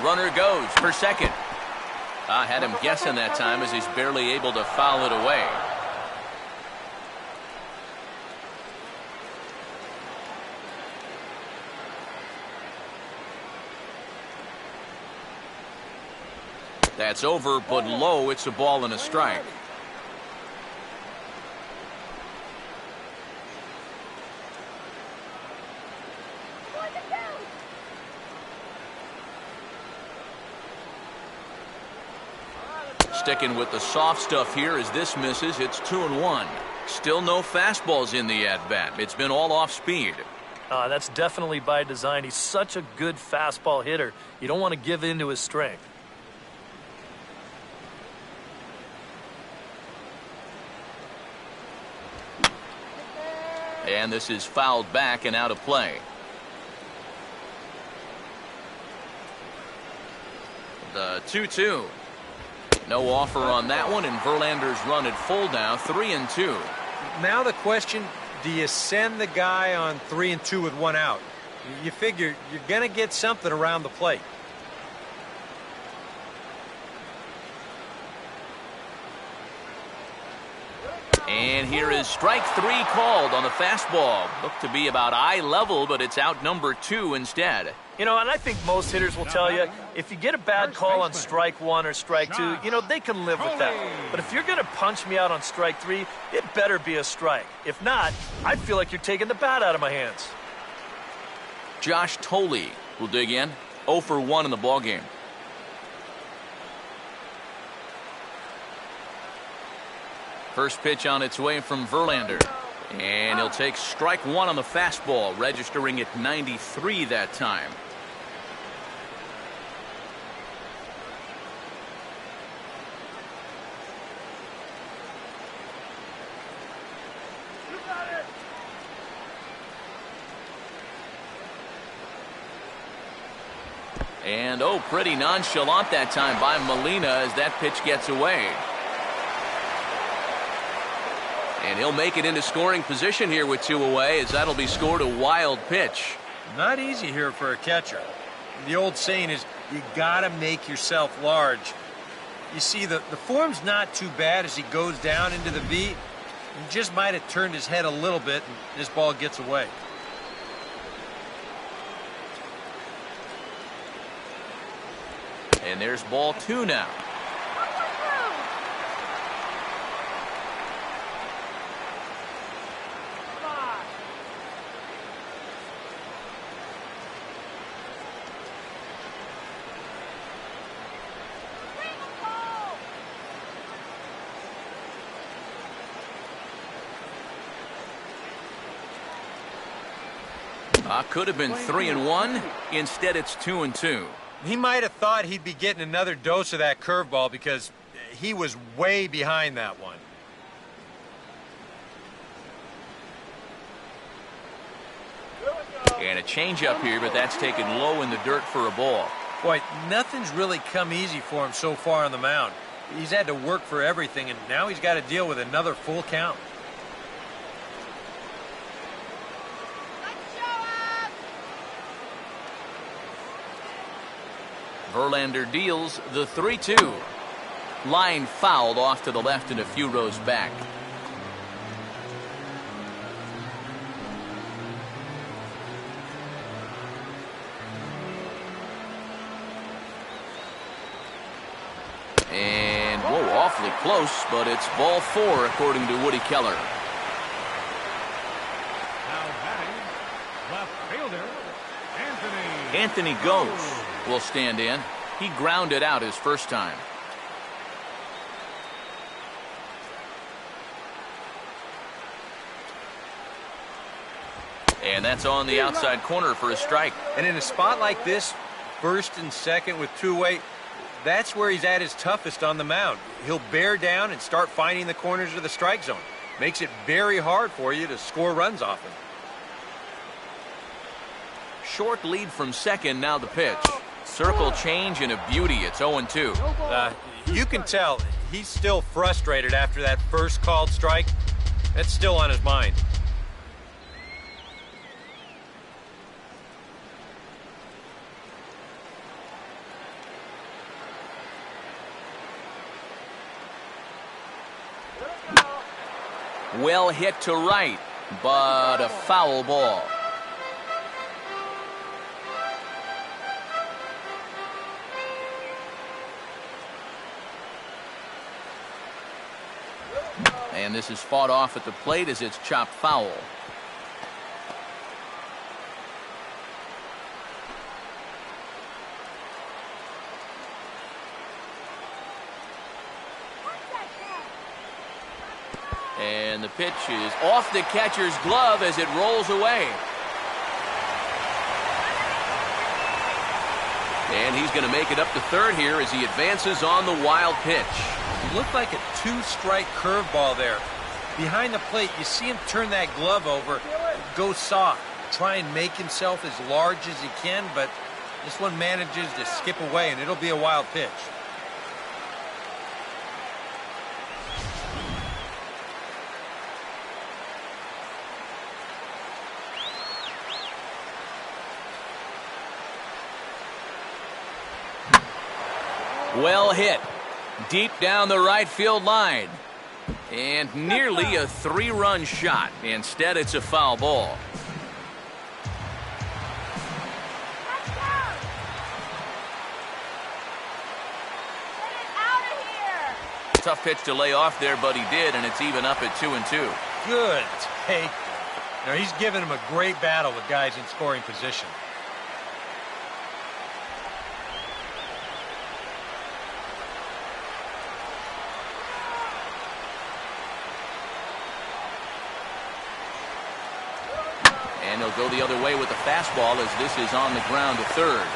Runner goes for second. I had him guessing that time as he's barely able to foul it away. That's over, but low. It's a ball and a strike. Sticking with the soft stuff here as this misses. It's 2-1. Still no fastballs in the at-bat. It's been all off speed. That's definitely by design. He's such a good fastball hitter. You don't want to give in to his strength. And this is fouled back and out of play. The 2-2. No offer on that one, and Verlander's run at full now, 3-2. Now the question, do you send the guy on 3-2 with 1 out? You figure you're going to get something around the plate. And here is strike 3 called on the fastball. Looked to be about eye level, but it's out number 2 instead. You know, and I think most hitters will tell you, if you get a bad call on strike 1 or strike 2, you know, they can live with that. But if you're going to punch me out on strike 3, it better be a strike. If not, I feel like you're taking the bat out of my hands. Josh Tolley will dig in. 0 for 1 in the ballgame. First pitch on its way from Verlander. And he'll take strike 1 on the fastball, registering at 93 that time. And oh, pretty nonchalant that time by Molina as that pitch gets away. And he'll make it into scoring position here with 2 away, as that'll be scored a wild pitch. Not easy here for a catcher. The old saying is, you gotta make yourself large. You see, the form's not too bad as he goes down into the V. He just might have turned his head a little bit, and this ball gets away. And there's ball 2 now. Could have been 3-1. Instead, it's 2-2. He might have thought he'd be getting another dose of that curveball because he was way behind that one. And a changeup here, but that's taken low in the dirt for a ball. Boy, nothing's really come easy for him so far on the mound. He's had to work for everything, and now he's got to deal with another full count. Verlander deals the 3-2. Line fouled off to the left and a few rows back. And, whoa, awfully close, but it's ball 4 according to Woody Keller. Now batting, left fielder, Anthony. Anthony Ghost will stand in. He grounded out his first time. And that's on the outside corner for a strike. And in a spot like this, first and second with 2 away, that's where he's at his toughest on the mound. He'll bear down and start finding the corners of the strike zone. Makes it very hard for you to score runs off him. Short lead from second, now the pitch. Circle change and a beauty. It's 0-2. You can tell he's still frustrated after that first called strike. That's still on his mind. Well hit to right, but a foul ball. And this is fought off at the plate as it's chopped foul. And the pitch is off the catcher's glove as it rolls away. And he's going to make it up to third here as he advances on the wild pitch. It looked like a 2-strike curveball there. Behind the plate, you see him turn that glove over, go soft, try and make himself as large as he can, but this one manages to skip away, and it'll be a wild pitch. Well hit. Deep down the right field line. And nearly a 3-run shot. Instead, it's a foul ball. Tough pitch to lay off there, but he did, and it's even up at 2-2. Good take. Now he's giving him a great battle with guys in scoring position. And he'll go the other way with the fastball as this is on the ground to third.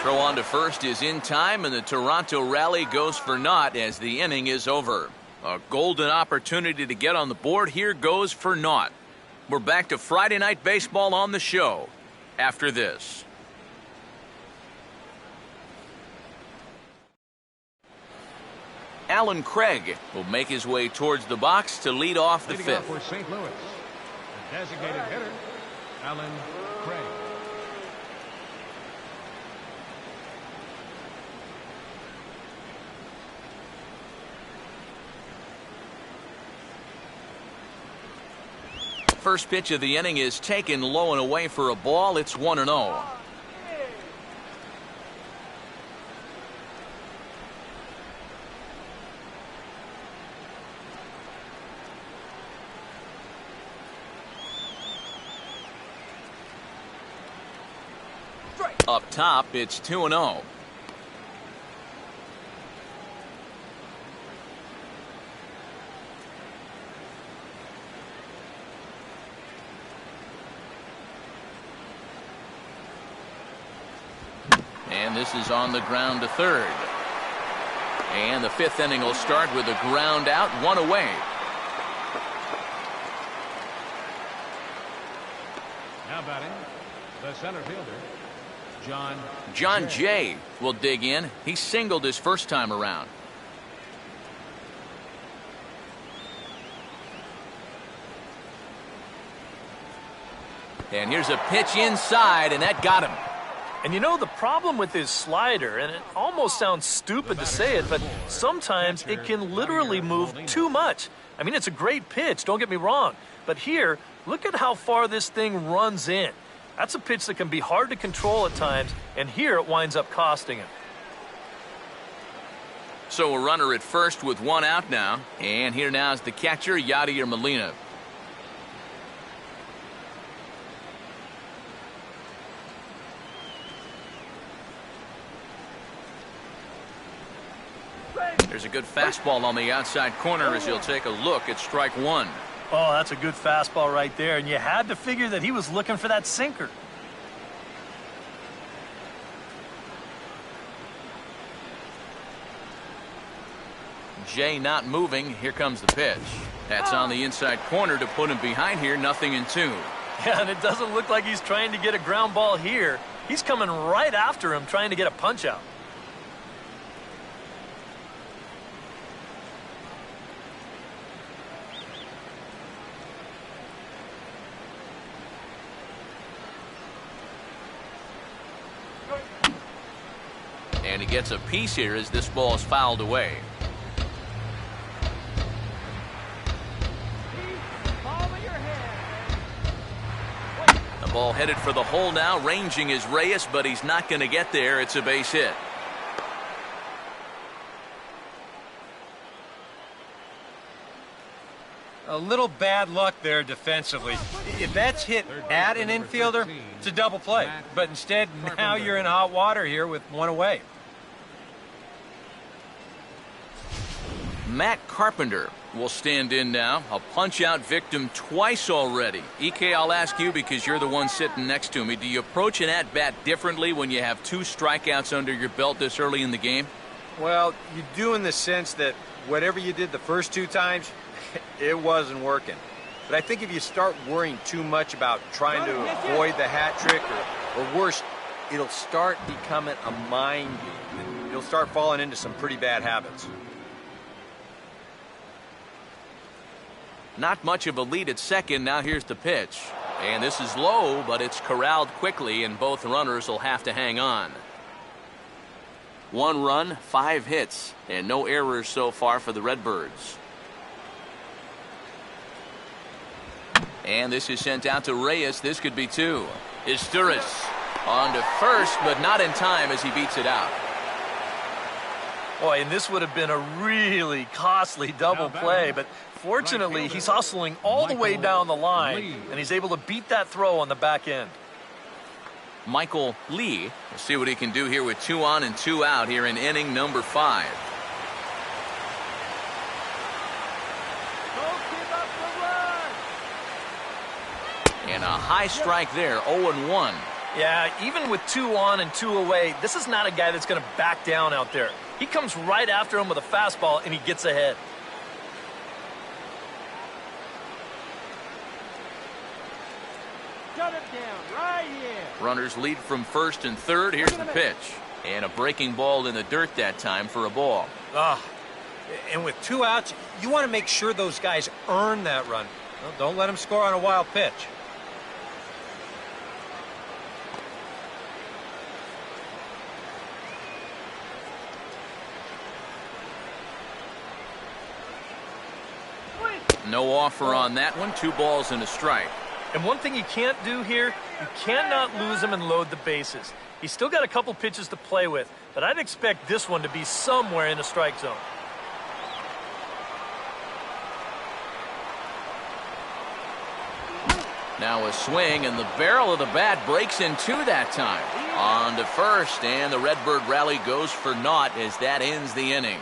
Throw on to first is in time, and the Toronto rally goes for naught as the inning is over. A golden opportunity to get on the board here goes for naught. We're back to Friday Night Baseball on the show after this. Alan Craig will make his way towards the box to lead off the fifth. For St. Louis, the designated hitter, Alan Craig. First pitch of the inning is taken low and away for a ball. It's 1-0. Up top, it's 2-0. And this is on the ground to third. And the fifth inning will start with a ground out, one away. Now batting, the center fielder, John Jay will dig in. He singled his first time around. And here's a pitch inside, and that got him. And you know, the problem with his slider, and it almost sounds stupid to say it, but sometimes it can literally move too much. I mean, it's a great pitch, don't get me wrong. But here, look at how far this thing runs in. That's a pitch that can be hard to control at times, and here it winds up costing him. So a runner at first with one out now. And here now is the catcher, Yadier Molina. There's a good fastball on the outside corner as he'll take a look at strike one. Oh, that's a good fastball right there, and you had to figure that he was looking for that sinker. Jay not moving. Here comes the pitch. That's on the inside corner to put him behind here. 0-2. Yeah, and it doesn't look like he's trying to get a ground ball here. He's coming right after him, trying to get a punch out. And he gets a piece here as this ball is fouled away. The ball headed for the hole now. Ranging is Reyes, but he's not going to get there. It's a base hit. A little bad luck there defensively. If that's hit at an infielder, it's a double play. But instead, now you're in hot water here with one away. Matt Carpenter will stand in now. A punch-out victim twice already. EK, I'll ask you because you're the one sitting next to me. Do you approach an at-bat differently when you have two strikeouts under your belt this early in the game? Well, you do in the sense that whatever you did the first two times, it wasn't working. But I think if you start worrying too much about trying to avoid the hat trick, or worse, it'll start becoming a mind game. And you'll start falling into some pretty bad habits. Not much of a lead at second. Now here's the pitch. And this is low, but it's corralled quickly, and both runners will have to hang on. 1 run, 5 hits, and no errors so far for the Redbirds. And this is sent out to Reyes. This could be 2. Isturis on to first, but not in time as he beats it out. Boy, and this would have been a really costly double play, but fortunately, he's hustling all the way down the line, and he's able to beat that throw on the back end. Michael Lee, we'll see what he can do here with 2 on and 2 out here in inning number 5. And a high strike there, 0-1. Yeah, even with 2 on and 2 away, this is not a guy that's going to back down out there. He comes right after him with a fastball, and he gets ahead. Shut it down right here. Runners lead from first and third. Here's the pitch. And a breaking ball in the dirt that time for a ball. And with 2 outs, you want to make sure those guys earn that run. Well, don't let them score on a wild pitch. No offer on that one. 2 balls and a strike. And one thing you can't do here, you cannot lose him and load the bases. He's still got a couple pitches to play with, but I'd expect this one to be somewhere in the strike zone. Now a swing, and the barrel of the bat breaks in 2 that time. On to first, and the Redbird rally goes for naught as that ends the inning.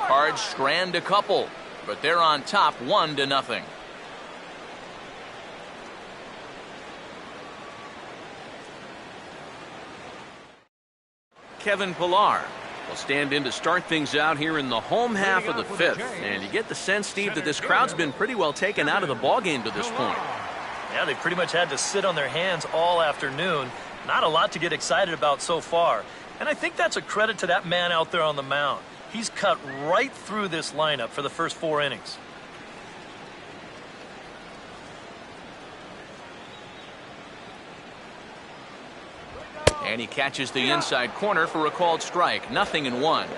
Cards strand a couple, but they're on top 1-0. Kevin Pillar will stand in to start things out here in the home half of the 5th. And you get the sense, Steve, that this crowd's been pretty well taken out of the ballgame to this point. Yeah, they pretty much had to sit on their hands all afternoon. Not a lot to get excited about so far. And I think that's a credit to that man out there on the mound. He's cut right through this lineup for the first 4 innings. And he catches the inside corner for a called strike. 0-1.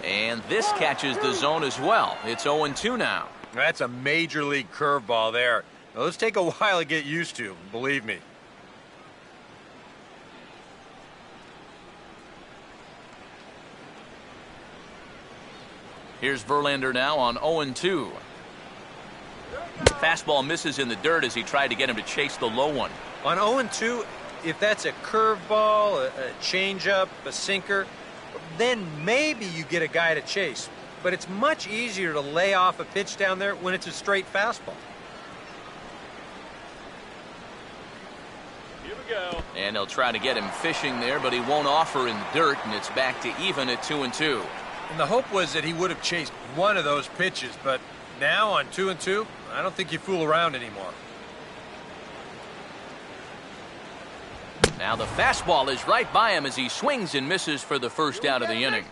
And this catches the zone as well. It's 0-2 now. That's a major league curveball there. Now, let's take a while to get used to, believe me. Here's Verlander now on 0-2. Fastball misses in the dirt as he tried to get him to chase the low one. On 0-2, if that's a curveball, a changeup, a sinker, then maybe you get a guy to chase. But it's much easier to lay off a pitch down there when it's a straight fastball. Here we go. And they'll try to get him fishing there, but he won't offer in the dirt, and it's back to even at 2-2. And the hope was that he would have chased one of those pitches, but now on 2-2, I don't think you fool around anymore. Now the fastball is right by him as he swings and misses for the first out of the inning.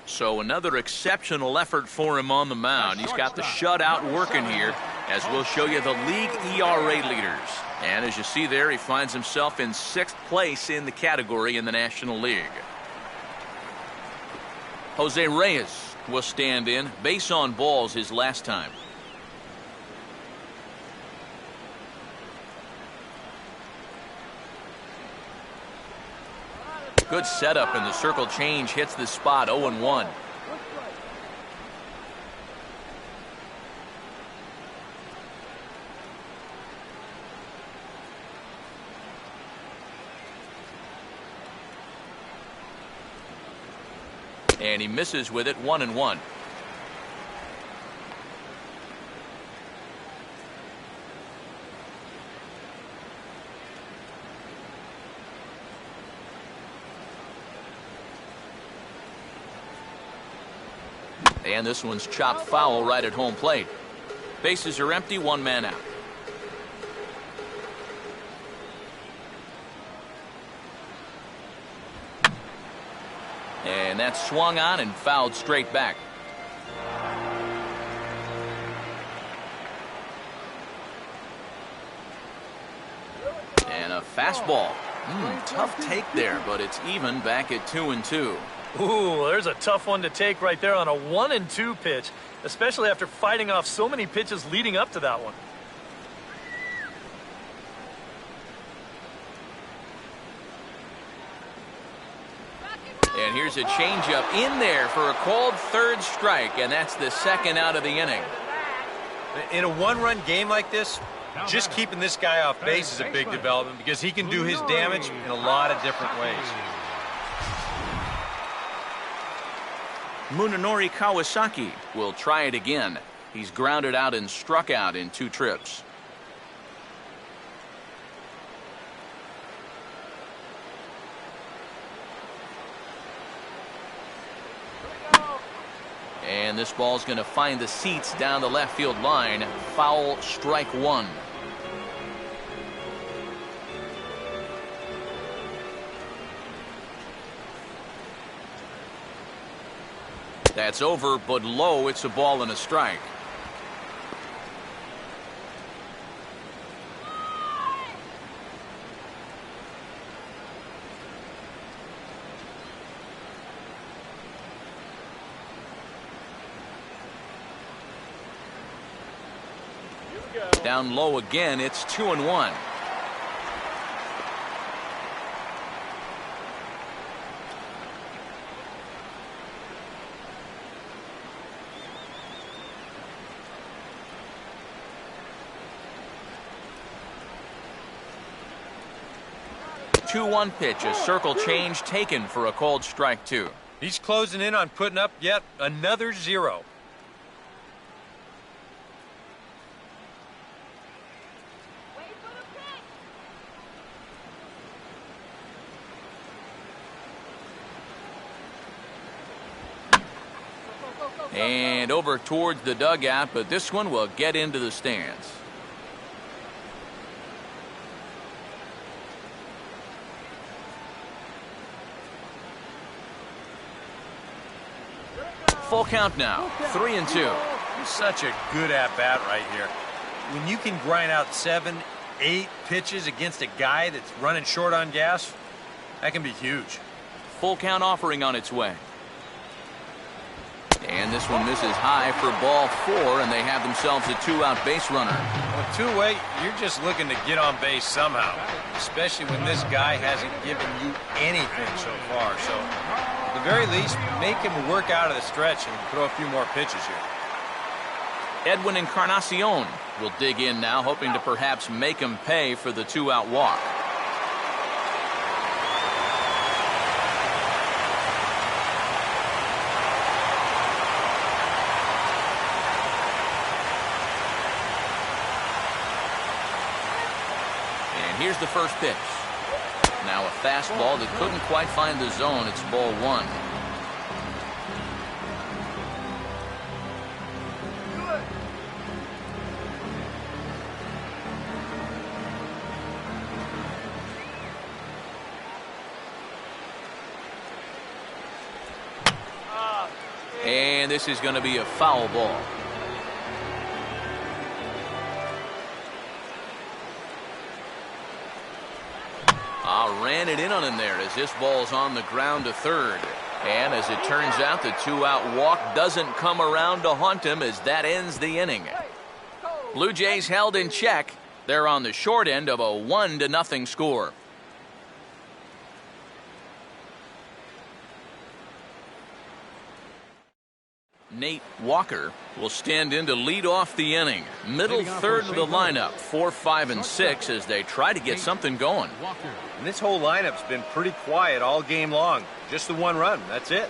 So another exceptional effort for him on the mound. He's got the shutout working here, as we'll show you the league ERA leaders. And as you see there, he finds himself in 6th place in the category in the National League. Jose Reyes will stand in. Base on balls his last time. Good setup, and the circle change hits the spot. 0-1. And he misses with it. 1-1. And this one's chopped foul right at home plate. Bases are empty, 1 man out. And that's swung on and fouled straight back. fastball. Tough take there, but it's even back at 2-2. Ooh, there's a tough one to take right there on a 1-2 pitch, especially after fighting off so many pitches leading up to that one. And here's a changeup in there for a called third strike, and that's the second out of the inning. In a one-run game like this, just keeping this guy off base is a big development because he can do his damage in a lot of different ways. Munenori Kawasaki will try it again. He's grounded out and struck out in 2 trips. And this ball's going to find the seats down the left field line. Foul, strike 1. That's over, but low. It's a ball and a strike. Down low again. It's 2-1. Two-one pitch, a circle change taken for a called strike 2. He's closing in on putting up yet another 0. And over towards the dugout, but this one will get into the stands. Full count now, 3-2. Such a good at-bat right here. When you can grind out 7, 8 pitches against a guy that's running short on gas, that can be huge. Full count offering on its way. And this one misses high for ball 4, and they have themselves a 2-out base runner. Well, two-way, you're just looking to get on base somehow, especially when this guy hasn't given you anything so far. So, at the very least, make him work out of the stretch and throw a few more pitches here. Edwin Encarnacion will dig in now, hoping to perhaps make him pay for the 2-out walk. Here's the first pitch. Now a fastball that couldn't quite find the zone. It's ball 1. And this is going to be a foul ball. Ran it in on him there as this ball's on the ground to third. And as it turns out, the 2-out walk doesn't come around to haunt him as that ends the inning. Blue Jays held in check. They're on the short end of a 1-0 score. Nate Walker will stand in to lead off the inning. Middle third of the lineup, 4, 5, and 6 as they try to get something going. And this whole lineup's been pretty quiet all game long. Just the 1 run. That's it.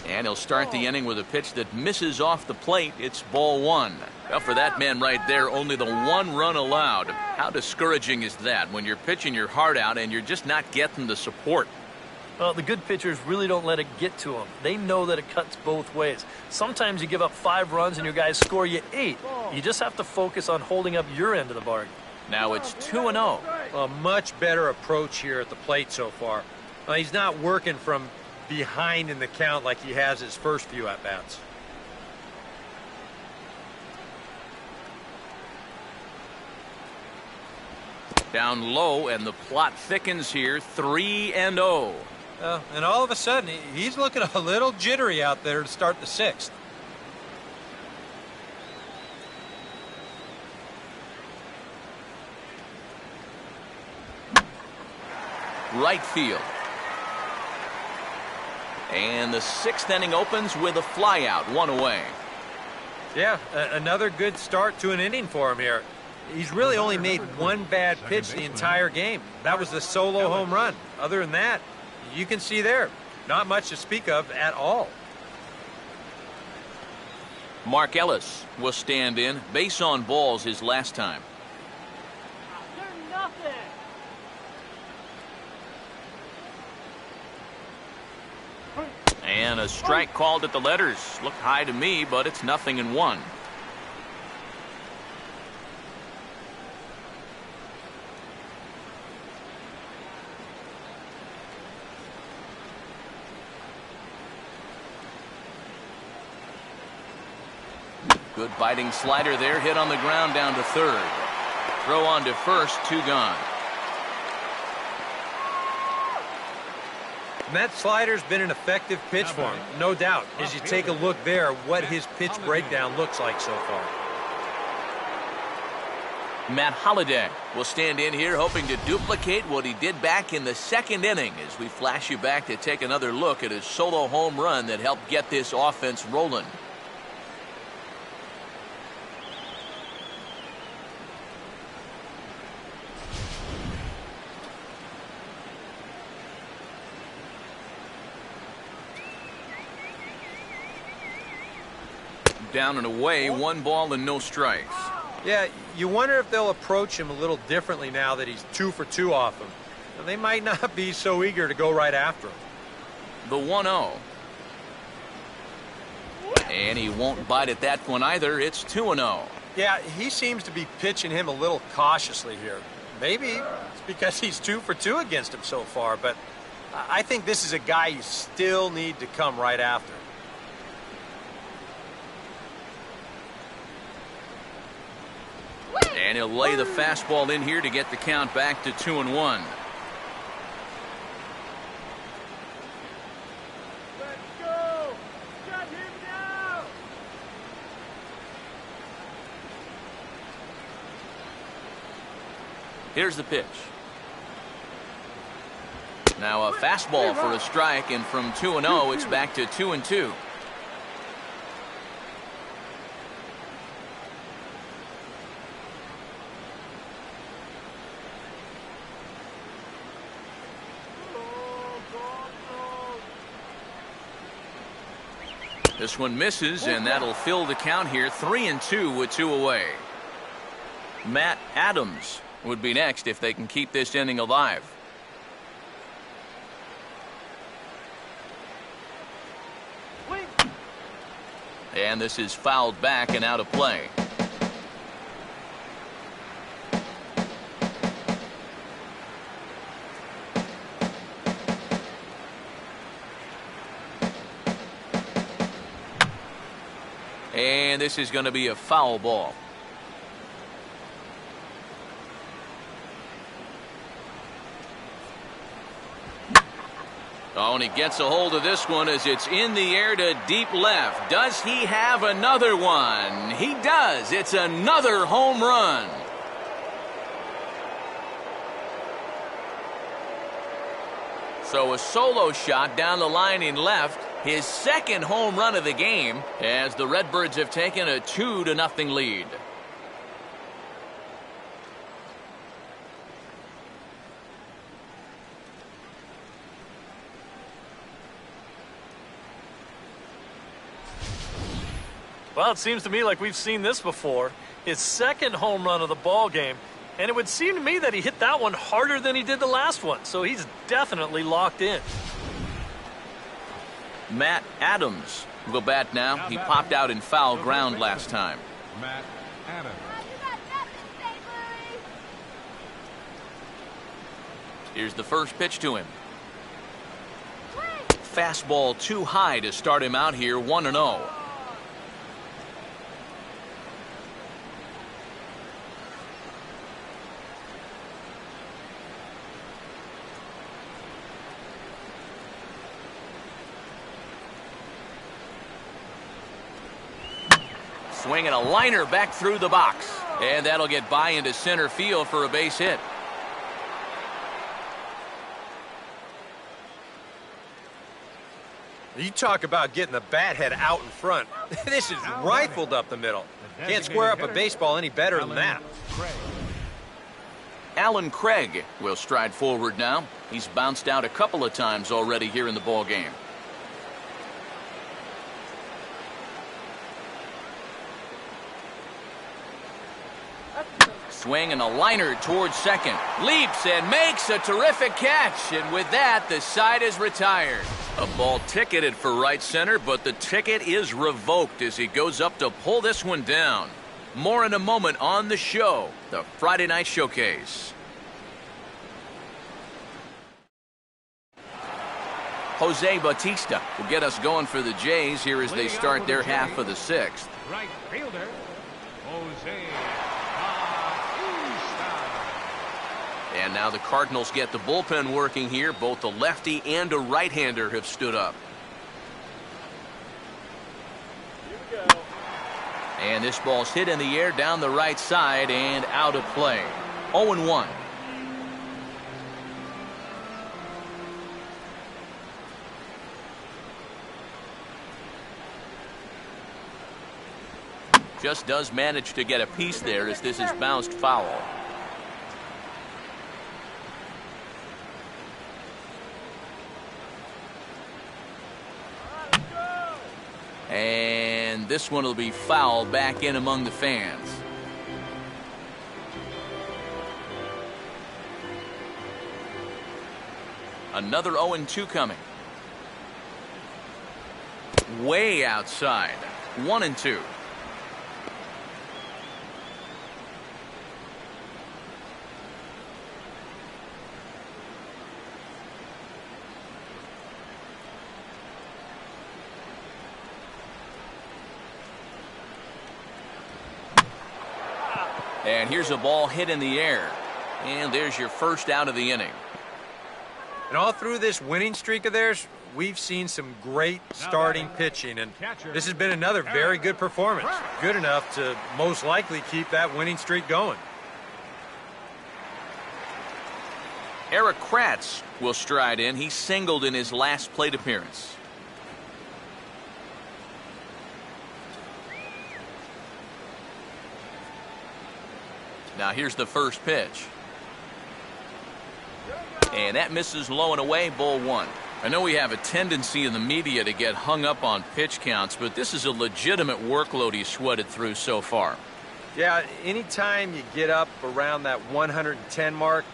And he'll start the inning with a pitch that misses off the plate. It's ball 1. Well, for that man right there, only the 1 run allowed. How discouraging is that when you're pitching your heart out and you're just not getting the support? Well, the good pitchers really don't let it get to them. They know that it cuts both ways. Sometimes you give up 5 runs and your guys score you 8. You just have to focus on holding up your end of the bargain. Now it's 2-0. A much better approach here at the plate so far. He's not working from behind in the count like he has his first few at-bats. Down low, and the plot thickens here, 3-0. And all of a sudden, he's looking a little jittery out there to start the sixth. Right field. And the sixth inning opens with a flyout, 1 away. Yeah, another good start to an inning for him here. He's really only made one bad pitch the entire game. That was the solo home run. Other than that, you can see there, not much to speak of at all. Mark Ellis will stand in. Base on balls his last time. They're nothing. And a strike called at the letters. Looked high to me, but it's 0-1. Good biting slider there, hit on the ground down to third. Throw on to first, 2 gone. And that slider's been an effective pitch for him, no doubt. As you take a look there, what his pitch breakdown looks like so far. Matt Holliday will stand in here hoping to duplicate what he did back in the second inning as we flash you back to take another look at his solo home run that helped get this offense rolling. Down and away, 1 ball and no strikes. Yeah, you wonder if they'll approach him a little differently now that he's 2 for 2 off him. And they might not be so eager to go right after him. The 1-0. And he won't bite at that one either. It's 2-0. Yeah, he seems to be pitching him a little cautiously here. Maybe it's because he's 2 for 2 against him so far, but I think this is a guy you still need to come right after. And he'll lay the fastball in here to get the count back to 2-1. Let's go. Shut him down. Here's the pitch. Now a fastball for a strike, and from 2-0, it's back to 2-2. This one misses, and that'll fill the count here, 3-2 with 2 away. Matt Adams would be next if they can keep this inning alive. And this is fouled back and out of play. And this is going to be a foul ball. Oh, and he gets a hold of this one as it's in the air to deep left. Does he have another one? He does. It's another home run. So a solo shot down the line in left. His second home run of the game as the Redbirds have taken a 2-0 lead. Well, it seems to me like we've seen this before. His second home run of the ball game, and it would seem to me that he hit that one harder than he did the last one, so he's definitely locked in. Matt Adams will bat now. He popped out in foul ground last time. Matt Adams. Here's the first pitch to him. Fastball too high to start him out here, 1-0. Swinging a liner back through the box. And that'll get by into center field for a base hit. You talk about getting the bat head out in front. This is rifled up the middle. Can't square up a baseball any better than that. Alan Craig will stride forward now. He's bounced out a couple of times already here in the ball game. Swing and a liner towards second. Leaps and makes a terrific catch. And with that, the side is retired. A ball ticketed for right center, but the ticket is revoked as he goes up to pull this one down. More in a moment on the show, the Friday Night Showcase. Jose Bautista will get us going for the Jays here as they start their half of the sixth. Right fielder, Jose. And now the Cardinals get the bullpen working here. Both a lefty and a right-hander have stood up. And this ball's hit in the air down the right side and out of play. 0-1. Just does manage to get a piece there as this is bounced foul. And this one will be fouled back in among the fans. Another 0-2 coming. Way outside. 1-2. And here's a ball hit in the air. And there's your first out of the inning. And all through this winning streak of theirs, we've seen some great starting pitching. And this has been another very good performance. Good enough to most likely keep that winning streak going. Eric Kratz will stride in. He singled in his last plate appearance. Now here's the first pitch. And that misses low and away, ball one. I know we have a tendency in the media to get hung up on pitch counts, but this is a legitimate workload he's sweated through so far. Yeah, anytime you get up around that 110 mark,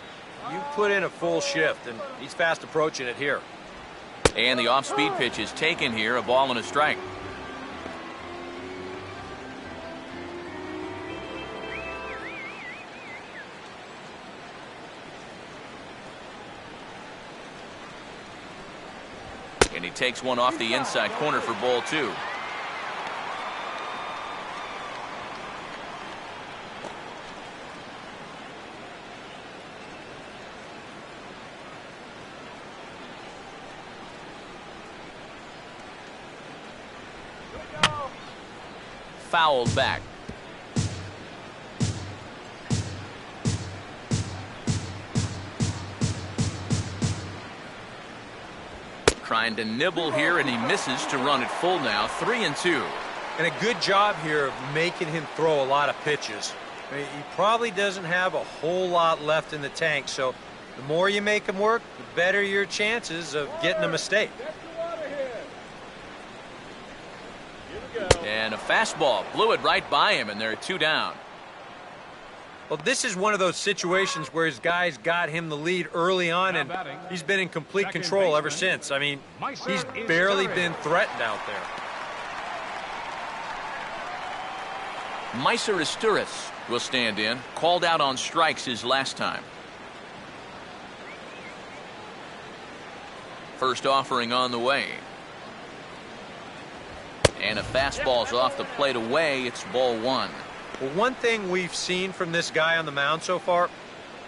you put in a full shift, and he's fast approaching it here. And the off-speed pitch is taken here, a ball and a strike. And he takes one off the inside corner for ball two. Fouled back. Trying to nibble here, and he misses to run it full now. 3-2. And a good job here of making him throw a lot of pitches. I mean, he probably doesn't have a whole lot left in the tank, so the more you make him work, the better your chances of getting a mistake. And a fastball blew it right by him, and they're two down. Well, this is one of those situations where his guys got him the lead early on, and he's been in complete control ever since. I mean, he's barely been threatened out there. Meiser Isturis will stand in. Called out on strikes his last time. First offering on the way. And a fastball's off the plate away. It's ball one. Well, one thing we've seen from this guy on the mound so far,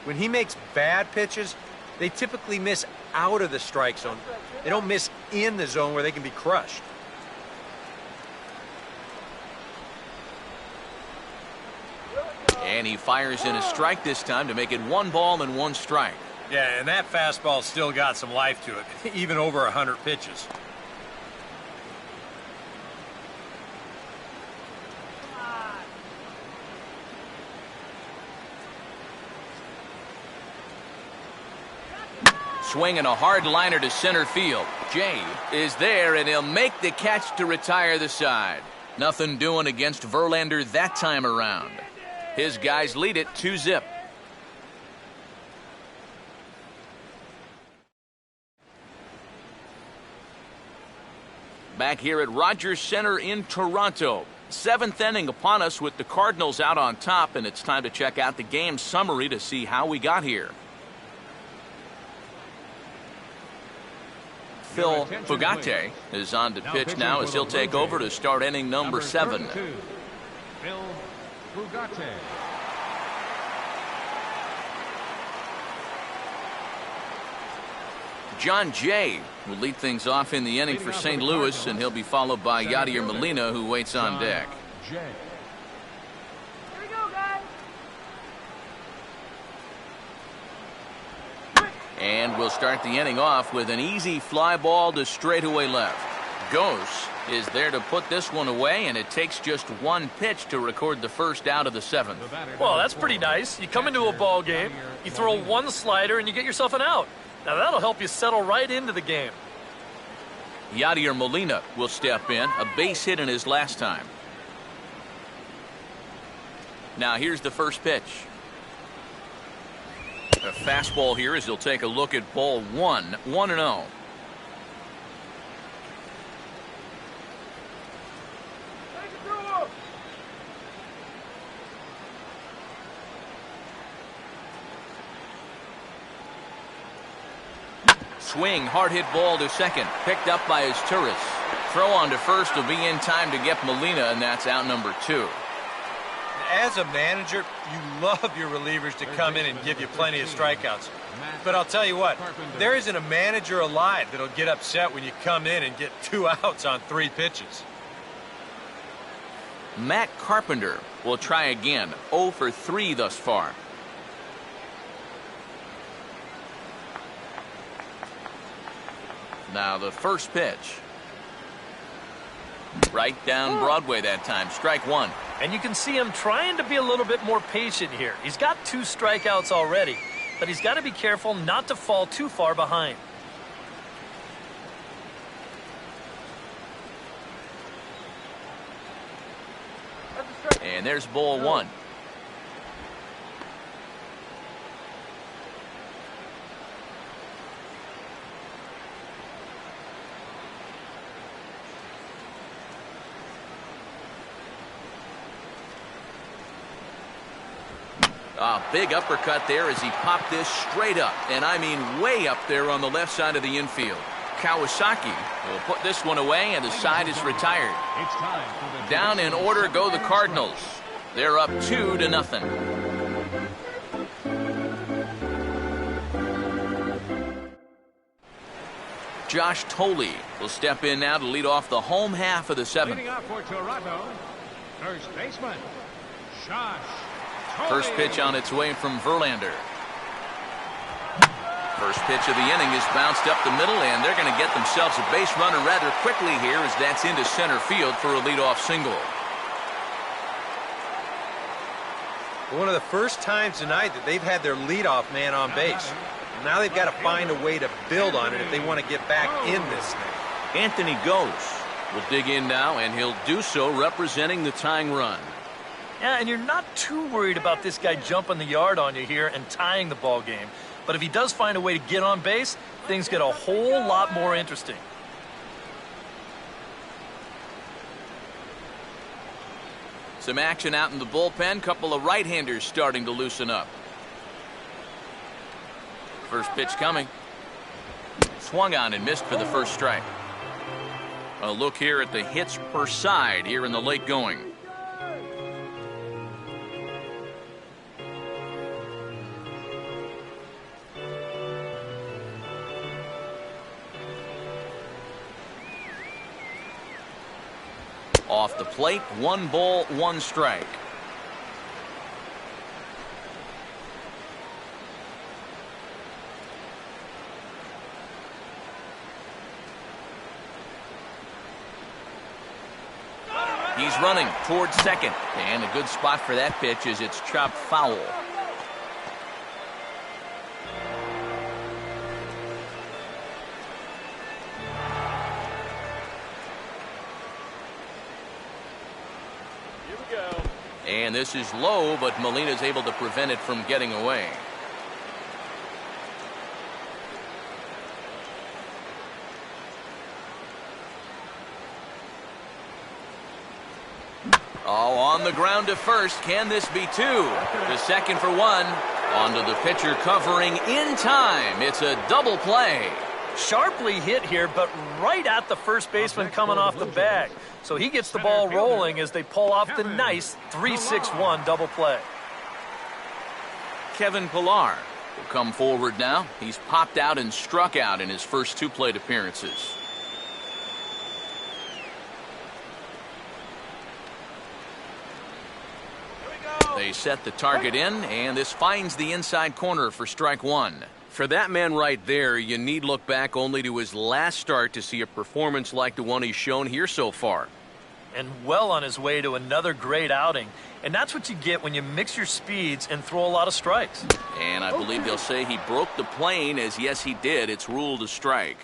when he makes bad pitches, they typically miss out of the strike zone. They don't miss in the zone where they can be crushed. And he fires in a strike this time to make it 1 ball and 1 strike. Yeah, and that fastball still got some life to it, even over 100 pitches. Swinging a hard liner to center field. Jay is there, and he'll make the catch to retire the side. Nothing doing against Verlander that time around. His guys lead it 2-0. Back here at Rogers Center in Toronto. 7th inning upon us with the Cardinals out on top, and it's time to check out the game summary to see how we got here. Phil Fugate is on to pitch now as he'll take over to start inning number 7. Phil Fugate. John Jay will lead things off in the inning for St. Louis, and he'll be followed by Yadier Molina, who waits on deck. Here we go, guys. And we'll start the inning off with an easy fly ball to straightaway left. Gose is there to put this one away, and it takes just 1 pitch to record the first out of the 7th. Well, that's pretty nice. You come into a ball game, you throw 1 slider, and you get yourself an out. Now that'll help you settle right into the game. Yadier Molina will step in, a base hit in his last time. Now here's the first pitch. A fastball here as he'll take a look at ball 1, 1-0. Swing, hard hit ball to second, picked up by his tourist. Throw on to first will be in time to get Molina, and that's out number 2. As a manager, you love your relievers to come in and give you plenty of strikeouts. But I'll tell you what, there isn't a manager alive that'll get upset when you come in and get 2 outs on 3 pitches. Matt Carpenter will try again, 0 for 3 thus far. Now the first pitch. Right down Broadway that time, strike 1. And you can see him trying to be a little bit more patient here. He's got 2 strikeouts already, but he's got to be careful not to fall too far behind. And there's ball 1. A big uppercut there as he popped this straight up, and I mean way up there on the left side of the infield. Kawasaki will put this one away, and the side is retired. Down in order go the Cardinals. They're up 2-0. Josh Thole will step in now to lead off the home half of the 7th. Leading off for Toronto, first baseman, Josh. First pitch on its way from Verlander. First pitch of the inning is bounced up the middle, and they're going to get themselves a base runner rather quickly here as that's into center field for a leadoff single. One of the first times tonight that they've had their leadoff man on base. Now they've got to find a way to build on it if they want to get back in this thing. Anthony Gose will dig in now, and he'll do so representing the tying run. Yeah, and you're not too worried about this guy jumping the yard on you here and tying the ball game. But if he does find a way to get on base, things get a whole lot more interesting. Some action out in the bullpen. Couple of right-handers starting to loosen up. First pitch coming. Swung on and missed for the first strike. A look here at the hits per side here in the late going. Off the plate, 1 ball, 1 strike. He's running towards second, and a good spot for that pitch as it's chopped foul. Here we go. And this is low, but Molina's able to prevent it from getting away. Oh, on the ground to first. Can this be 2? To second for 1. Onto the pitcher covering in time. It's a double play. Sharply hit here, but right at the first baseman coming off the bag. So he gets the ball rolling as they pull off the nice 3-6-1 double play. Kevin Pillar will come forward now. He's popped out and struck out in his first 2 plate appearances. They set the target in, and this finds the inside corner for strike 1. For that man right there, you need look back only to his last start to see a performance like the one he's shown here so far. And well on his way to another great outing. And that's what you get when you mix your speeds and throw a lot of strikes. And I believe they'll say he broke the plane, as yes he did. It's ruled a strike.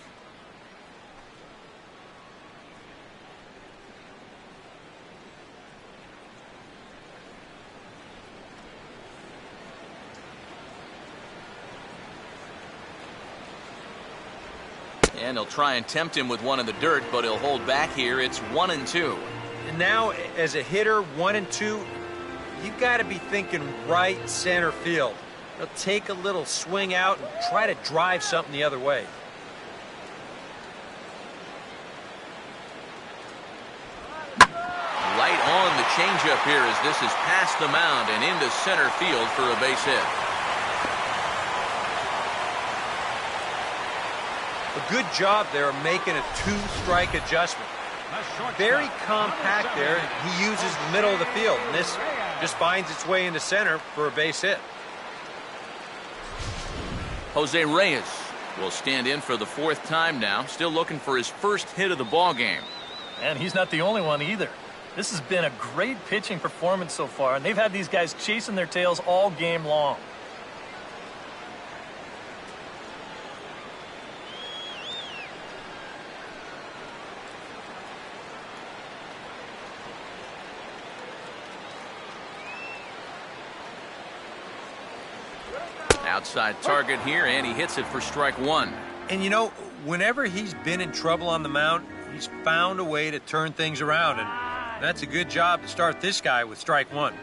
And he'll try and tempt him with one in the dirt, but he'll hold back here. It's 1-2. And now, as a hitter, 1-2, you've got to be thinking right center field. They'll take a little swing out and try to drive something the other way. Right on the changeup here as this is past the mound and into center field for a base hit. A good job there of making a 2-strike adjustment. Very compact there, and he uses the middle of the field, and this just finds its way into center for a base hit. Jose Reyes will stand in for the 4th time now, still looking for his first hit of the ball game. And he's not the only one either. This has been a great pitching performance so far, and they've had these guys chasing their tails all game long. Outside target here, and he hits it for strike 1. And you know, whenever he's been in trouble on the mound, he's found a way to turn things around, and that's a good job to start this guy with strike 1.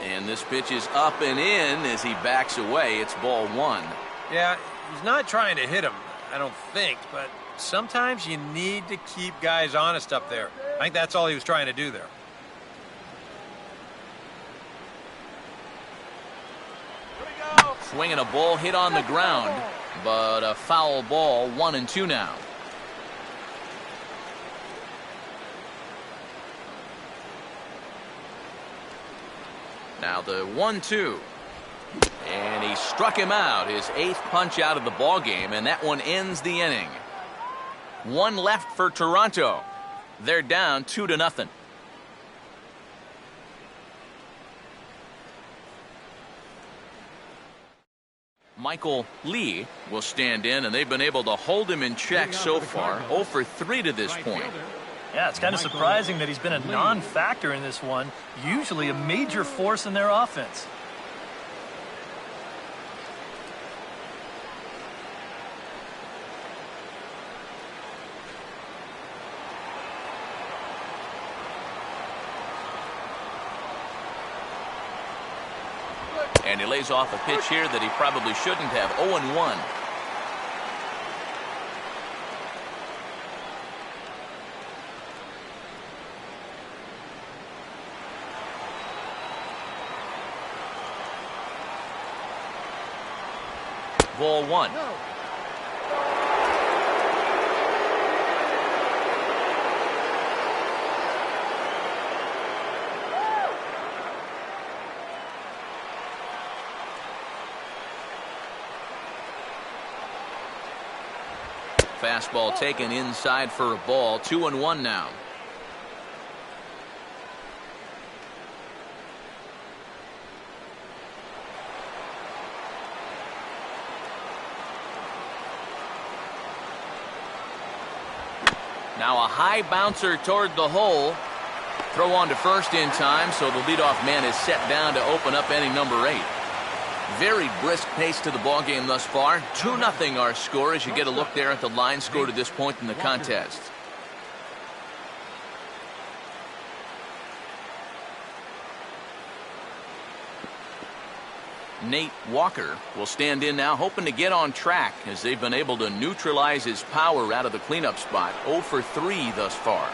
And this pitch is up and in as he backs away. It's ball 1. Yeah, he's not trying to hit him, I don't think, but sometimes you need to keep guys honest up there. I think that's all he was trying to do there. Swinging a ball hit on the ground, but a foul ball. 1-2 now. Now the 1-2. And he struck him out, his 8th punch out of the ball game, and that one ends the inning. 1 left for Toronto. They're down 2-0. Michael Lee will stand in, and they've been able to hold him in check so far. 0 for 3 to this point. Yeah, it's kind of surprising that he's been a non-factor in this one. Usually a major force in their offense. And he lays off a pitch here that he probably shouldn't have. 0-1. Ball 1. Fastball taken inside for a ball. 2-1 now. Now a high bouncer toward the hole. Throw on to first in time, so the leadoff man is set down to open up inning number 8. Very brisk pace to the ball game thus far. 2-0 our score as you get a look there at the line score to this point in the contest. Nate Walker will stand in now, hoping to get on track as they've been able to neutralize his power out of the cleanup spot. 0 for 3 thus far.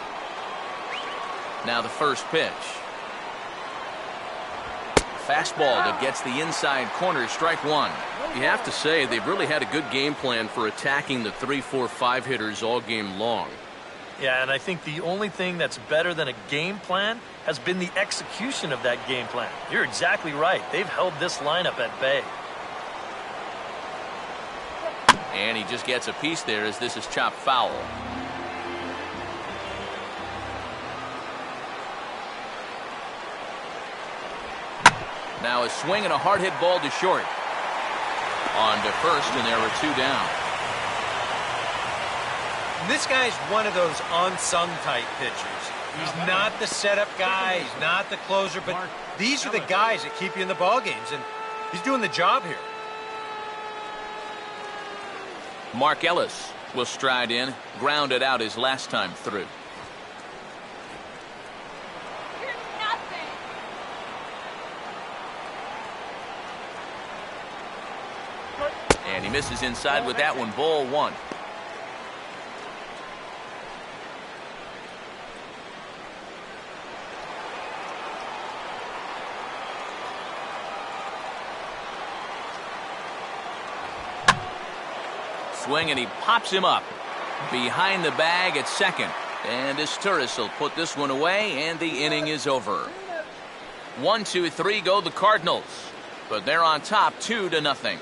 Now the first pitch. Fastball that gets the inside corner. Strike 1. You have to say they've really had a good game plan for attacking the 3, 4, 5 hitters all game long. Yeah, and I think the only thing that's better than a game plan has been the execution of that game plan. You're exactly right. They've held this lineup at bay. And he just gets a piece there as this is chopped foul. Now a swing and a hard hit ball to short. On to first, and there are 2 down. This guy's one of those unsung type pitchers. He's not the setup guy, he's not the closer, but these are the guys that keep you in the ball games, and he's doing the job here. Mark Ellis will stride in, grounded out his last time through. And he misses inside with that one. Ball 1. Swing, and he pops him up behind the bag at second. And Esteuris will put this one away, and the inning is over. 1, 2, 3 go the Cardinals, but they're on top 2-0.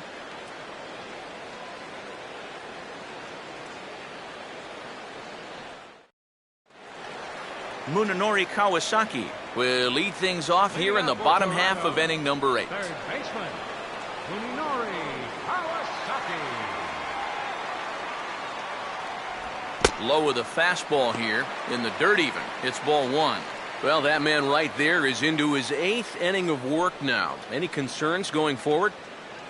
Munenori Kawasaki will lead things off here in the bottom half of inning number 8. Third baseman, Munenori Kawasaki. Low with a fastball here in the dirt even. It's ball 1. Well, that man right there is into his 8th inning of work now. Any concerns going forward?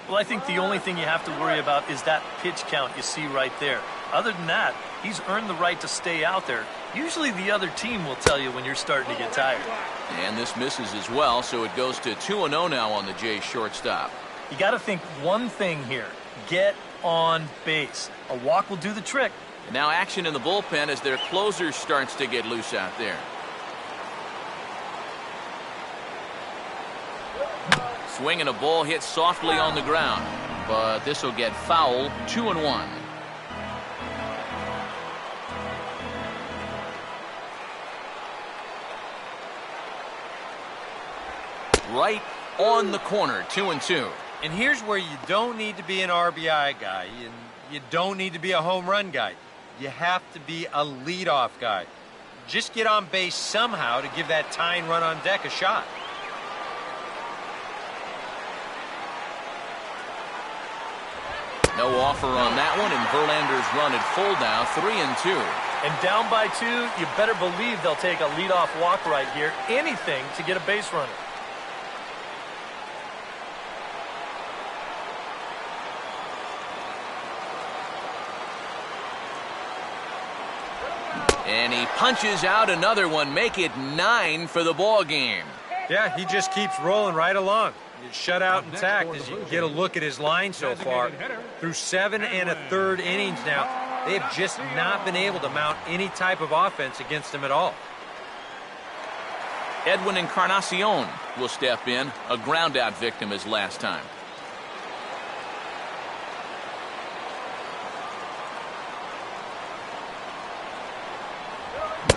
Well, I think the only thing you have to worry about is that pitch count you see right there. Other than that, he's earned the right to stay out there. Usually the other team will tell you when you're starting to get tired. And this misses as well, so it goes to 2-0 now on the Jays shortstop. You got to think one thing here. Get on base. A walk will do the trick. Now action in the bullpen as their closer starts to get loose out there. Swing and a ball hit softly on the ground, but this will get foul. 2-1. Right on the corner. 2-2. And here's where you don't need to be an RBI guy, and you don't need to be a home run guy. You have to be a leadoff guy. Just get on base somehow to give that tying run on deck a shot. No offer on that one, and Verlander's run at full now. 3-2. And down by 2, you better believe they'll take a leadoff walk right here. Anything to get a base runner. And he punches out another one. Make it 9 for the ball game. Yeah, he just keeps rolling right along. shut out intact as you get a look at his line so far. Through 7 1/3 innings now, they have just not been able to mount any type of offense against him at all. Edwin Encarnacion will step in, a ground-out victim as last time.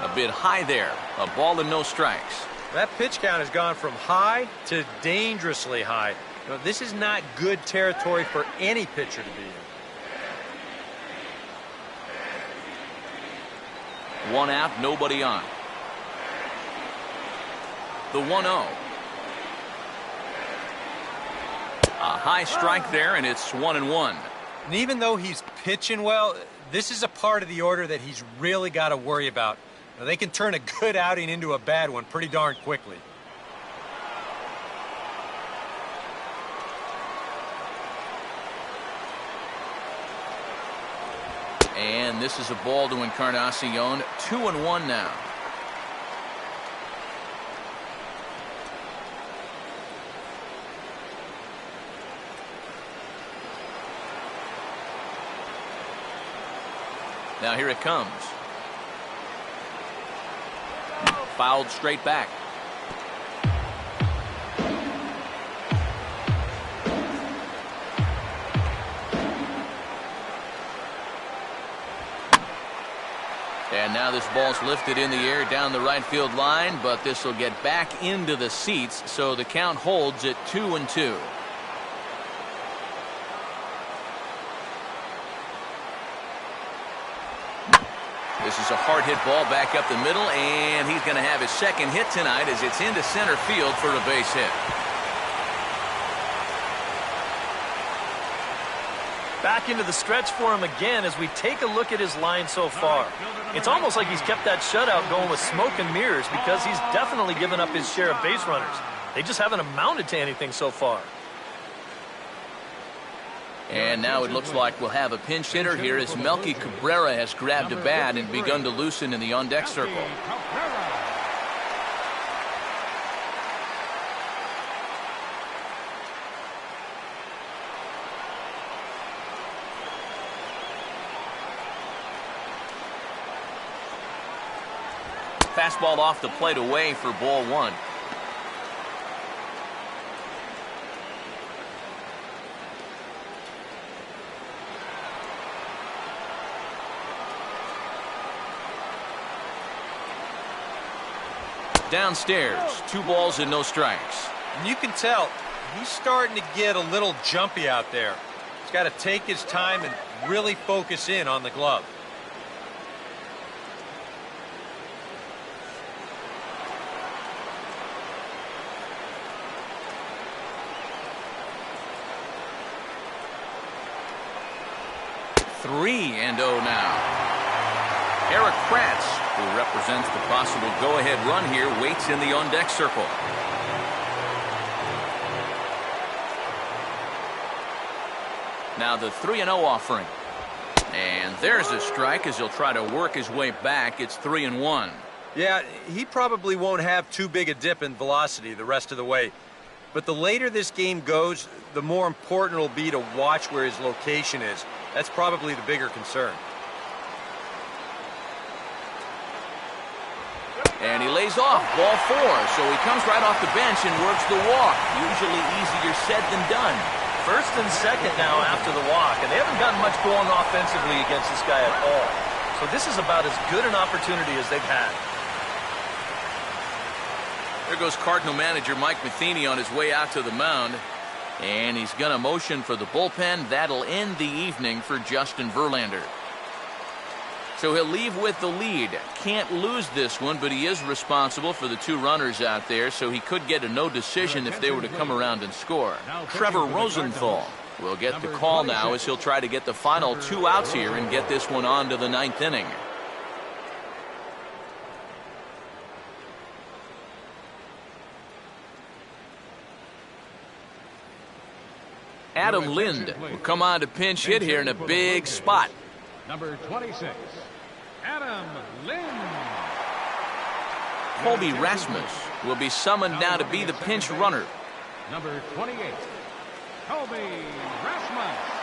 A bit high there, a ball and no strikes. That pitch count has gone from high to dangerously high. You know, this is not good territory for any pitcher to be in. One out, nobody on. The 1-0. A high strike there, and it's 1-1. And even though he's pitching well, this is a part of the order that he's really got to worry about. Now, they can turn a good outing into a bad one pretty darn quickly. And this is a ball to Encarnacion. 2-1 now. Now here it comes. Fouled straight back. And now this ball's lifted in the air down the right field line, but this will get back into the seats, so the count holds at 2-2. This is a hard hit ball back up the middle, and he's going to have his second hit tonight as it's into center field for a base hit. Back into the stretch for him again as we take a look at his line so far. It's almost like he's kept that shutout going with smoke and mirrors because he's definitely given up his share of base runners. They just haven't amounted to anything so far. And now it looks like we'll have a pinch hitter here as Melky Cabrera has grabbed a bat and begun to loosen in the on-deck circle. Fastball off the plate away for ball one. Downstairs, 2 balls and no strikes. And you can tell he's starting to get a little jumpy out there. He's got to take his time and really focus in on the glove. Three and 0 now. Eric Kratz, who represents the possible go-ahead run here, waits in the on-deck circle. Now the 3-0 offering. And there's a strike as he'll try to work his way back. It's 3-1. Yeah, he probably won't have too big a dip in velocity the rest of the way. But the later this game goes, the more important it'll be to watch where his location is. That's probably the bigger concern. And he lays off, ball 4, so he comes right off the bench and works the walk. Usually easier said than done. First and second now after the walk, and they haven't gotten much going offensively against this guy at all. So this is about as good an opportunity as they've had. There goes Cardinal manager Mike Matheny on his way out to the mound. And he's going to motion for the bullpen. That'll end the evening for Justin Verlander. So he'll leave with the lead. Can't lose this one, but he is responsible for the 2 runners out there, so he could get a no decision if they were to come around and score. Trevor Rosenthal will get the call now as he'll try to get the final 2 outs here and get this one on to the 9th inning. Adam Lind will come on to pinch hit here in a big spot. Number 26, Adam Lind. Colby Rasmus will be summoned now to be the pinch runner. Number 28, Kobe Rasmus.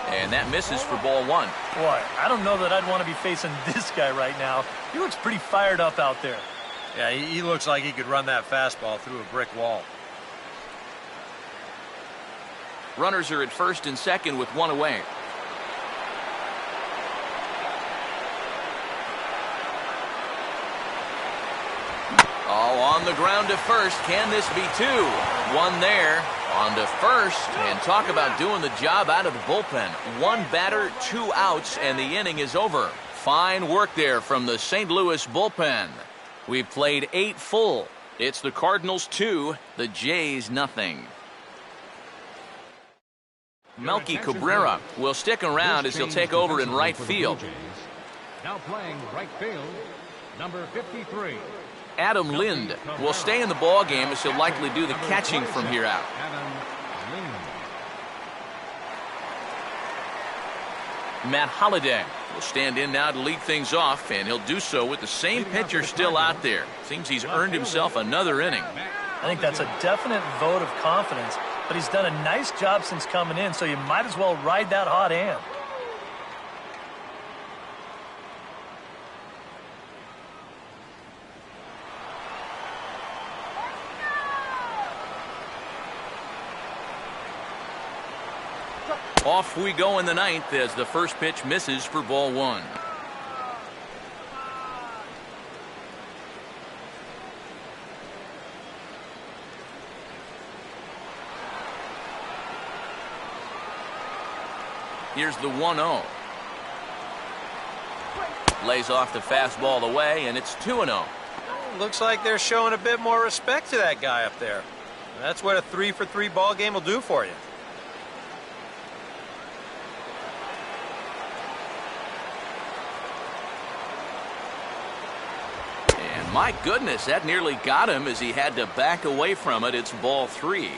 And that misses for ball one. Boy, I don't know that I'd want to be facing this guy right now. He looks pretty fired up out there. Yeah, he looks like he could run that fastball through a brick wall. Runners are at first and second with one away. Oh, on the ground to first. Can this be two? One there. On to first. And talk about doing the job out of the bullpen. One batter, 2 outs, and the inning is over. Fine work there from the St. Louis bullpen. We've played 8 full. It's the Cardinals 2, the Jays nothing. Melky Cabrera will stick around as he'll take over in right field. Now playing right field, number 53. Adam Lind will stay in the ball game as he'll likely do the catching from here out. Matt Holliday will stand in now to lead things off, and he'll do so with the same pitcher still out there. Seems he's earned himself another inning. I think that's a definite vote of confidence, but he's done a nice job since coming in, so you might as well ride that hot hand. Off we go in the ninth as the first pitch misses for ball one. Here's the 1-0. Lays off the fastball away, and it's 2-0. Looks like they're showing a bit more respect to that guy up there. That's what a 3-for-3 ball game will do for you. My goodness, that nearly got him as he had to back away from it. It's ball 3.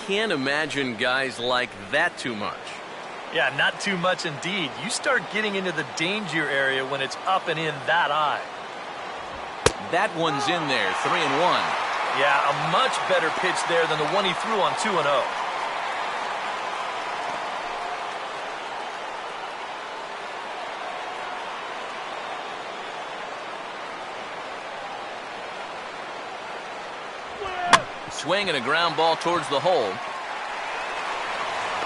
Can't imagine guys like that too much. Yeah, not too much indeed. You start getting into the danger area when it's up and in that high. That one's in there, 3-1. Yeah, a much better pitch there than the one he threw on 2-0. Swing and a ground ball towards the hole.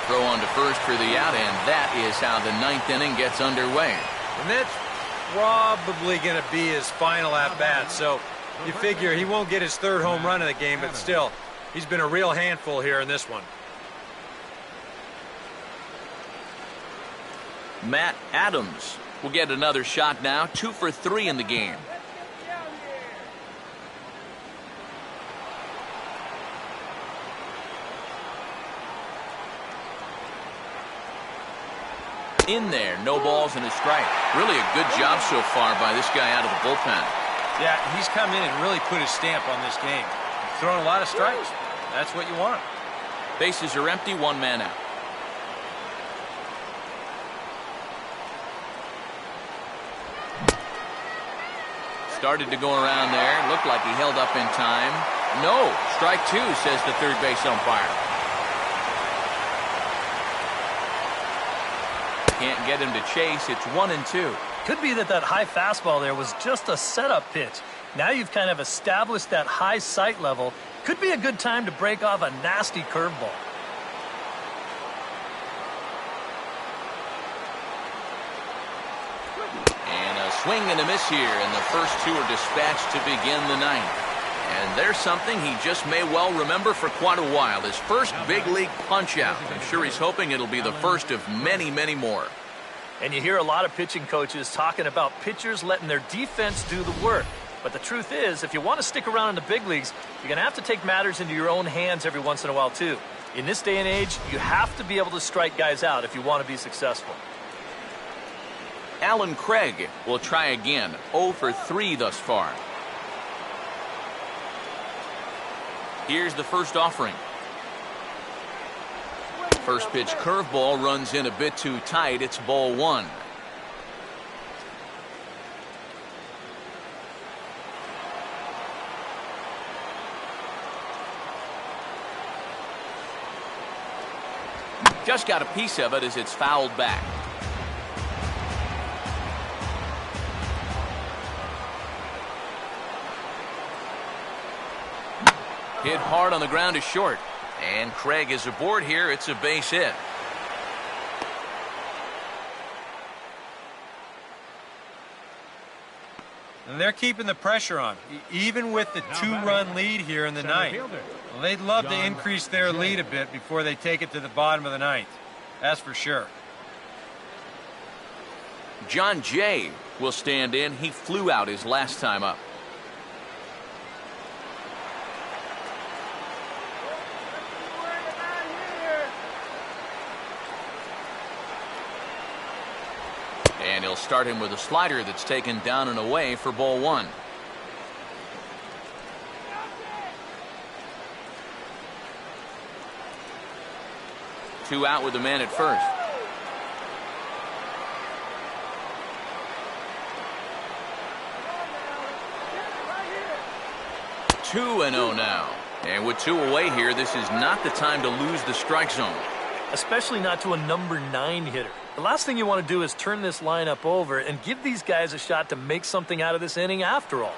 Throw on to first for the out, and that is how the ninth inning gets underway. And that's probably going to be his final at-bat, so you figure he won't get his 3rd home run of the game, but still, he's been a real handful here in this one. Matt Adams will get another shot now, 2 for 3 in the game. In there, no balls and a strike. Really a good job so far by this guy out of the bullpen. Yeah, he's come in and really put his stamp on this game. He's thrown a lot of strikes. That's what you want. Bases are empty, 1 man out. Started to go around there. Looked like he held up in time. No, strike 2, says the third base umpire. Can't get him to chase. It's 1-2. Could be that high fastball there was just a setup pitch. Now you've kind of established that high sight level. Could be a good time to break off a nasty curveball. And a swing and a miss here, and the first 2 are dispatched to begin the ninth. And there's something he just may well remember for quite a while. His first big league punch-out. I'm sure he's hoping it'll be the first of many, many more. And you hear a lot of pitching coaches talking about pitchers letting their defense do the work. But the truth is, if you want to stick around in the big leagues, you're going to have to take matters into your own hands every once in a while, too. In this day and age, you have to be able to strike guys out if you want to be successful. Alan Craig will try again. 0 for 3 thus far. Here's the first offering. First pitch curveball runs in a bit too tight. It's ball one. Just got a piece of it as it's fouled back. Hit hard on the ground is short. And Craig is aboard here. It's a base hit. And they're keeping the pressure on, even with the two-run lead here in the ninth. Well, they'd love to increase their lead a bit before they take it to the bottom of the ninth. That's for sure. John Jay will stand in. He flew out his last time up. And he'll start him with a slider that's taken down and away for ball one. Two out with the man at first. 2-0 now. And with two away here, this is not the time to lose the strike zone. Especially not to a number 9 hitter. The last thing you want to do is turn this lineup over and give these guys a shot to make something out of this inning after all.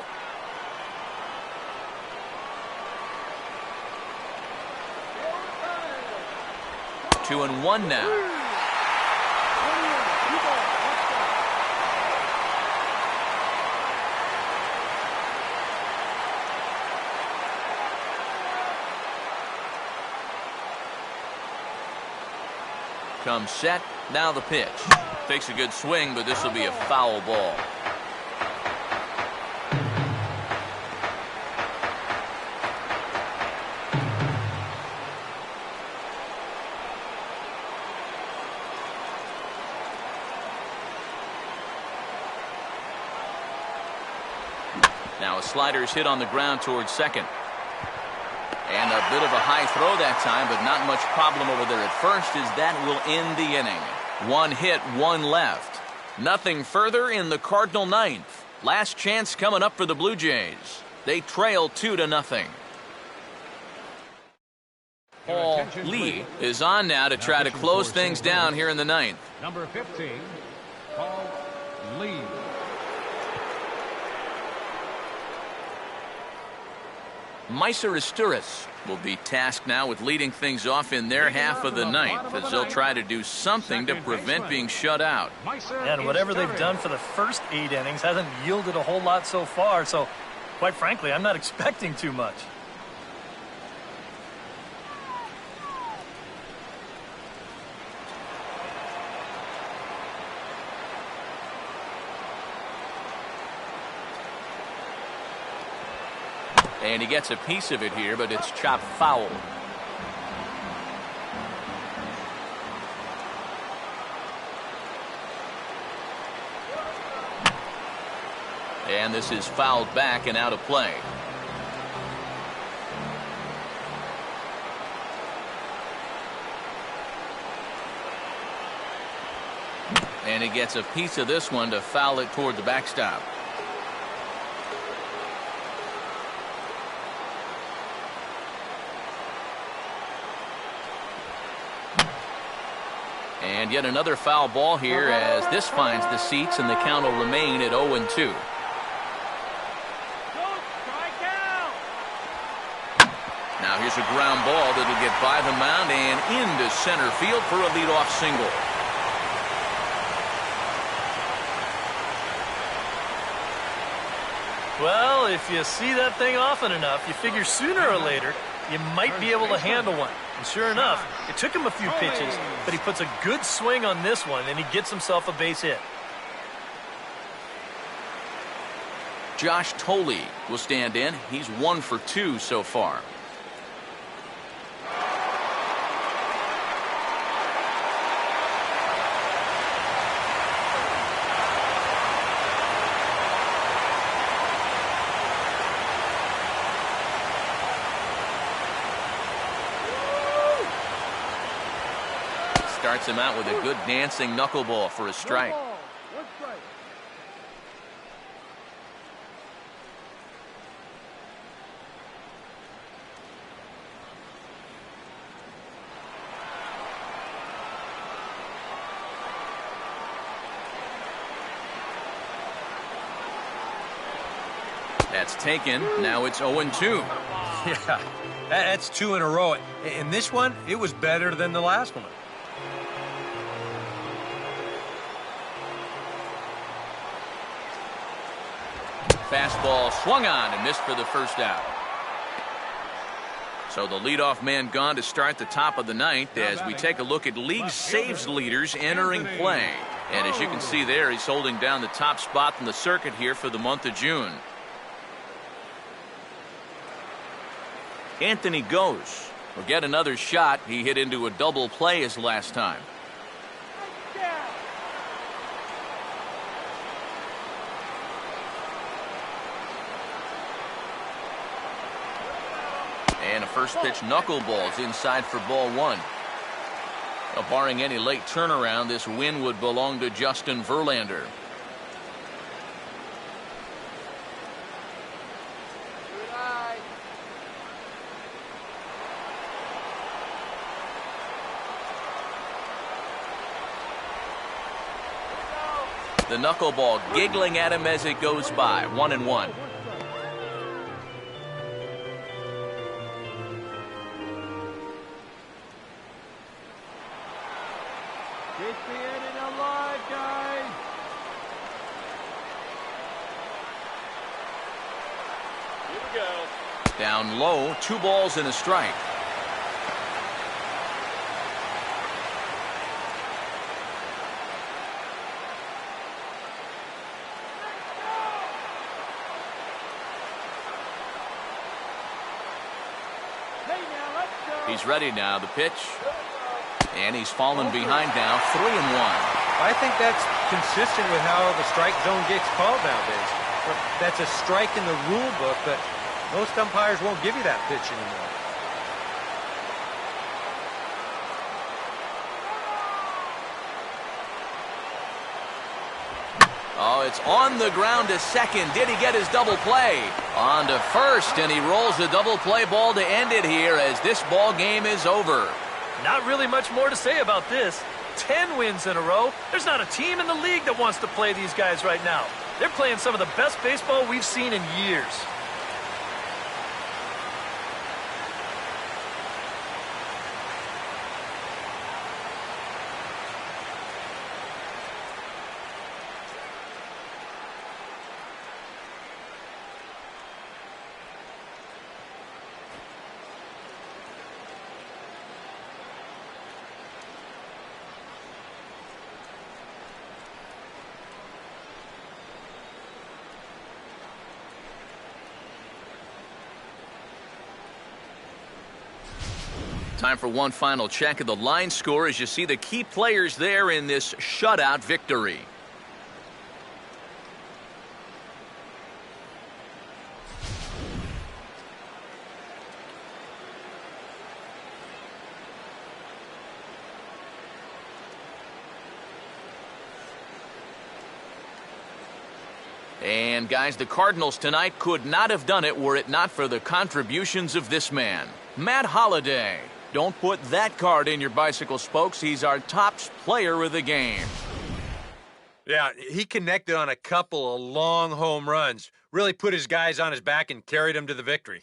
Two and one now. Comes set. Now the pitch. Takes a good swing, but this will be a foul ball. Now a slider's hit on the ground towards second. And a bit of a high throw that time, but not much problem over there at first, as that will end the inning. One hit, one left. Nothing further in the Cardinal ninth. Last chance coming up for the Blue Jays. They trail 2-0. Paul Lee is on now to try to close things down here in the ninth. Number 15, Paul Lee. Meiser Asturias will be tasked now with leading things off in their half of the ninth, as they'll try to do something to prevent being shut out. And whatever they've done for the first 8 innings hasn't yielded a whole lot so far, so quite frankly, I'm not expecting too much. And he gets a piece of it here, but it's chopped foul. And this is fouled back and out of play. And he gets a piece of this one to foul it toward the backstop. And yet another foul ball here as this finds the seats, and the count will remain at 0-2. Now here's a ground ball that'll get by the mound and into center field for a leadoff single. Well, if you see that thing often enough, you figure sooner or later you might be able to handle one. And sure enough, it took him a few pitches, but he puts a good swing on this one, and he gets himself a base hit. Josh Thole will stand in. He's 1 for 2 so far. starts him out with a good dancing knuckleball for a strike. One strike. That's taken. Now it's 0-2. Yeah, that's 2 in a row. In this one, it was better than the last one. Fastball swung on and missed for the first out. So the leadoff man gone to start the top of the ninth as we take a look at league saves leaders entering play. And as you can see there, he's holding down the top spot in the circuit here for the month of June. Anthony goes. Will get another shot. He hit into a double play his last time. And a first pitch knuckleball is inside for ball one. Now, barring any late turnaround, this win would belong to Justin Verlander. The knuckleball giggling at him as it goes by. 1-1. Keep the inning alive, guys. Here we go. Down low, 2 balls and a strike. He's ready now. The pitch. And he's fallen behind now. 3-1. I think that's consistent with how the strike zone gets called nowadays. That's a strike in the rule book, but most umpires won't give you that pitch anymore. Oh, it's on the ground to second. Did he get his double play? On to first, and he rolls the double play ball to end it here as this ball game is over. Not really much more to say about this. 10 wins in a row. There's not a team in the league that wants to play these guys right now. They're playing some of the best baseball we've seen in years. Time for one final check of the line score as you see the key players there in this shutout victory. And guys, the Cardinals tonight could not have done it were it not for the contributions of this man, Matt Holliday. Don't put that card in your bicycle spokes. He's our top player of the game. Yeah, he connected on a couple of long home runs. Really put his guys on his back and carried them to the victory.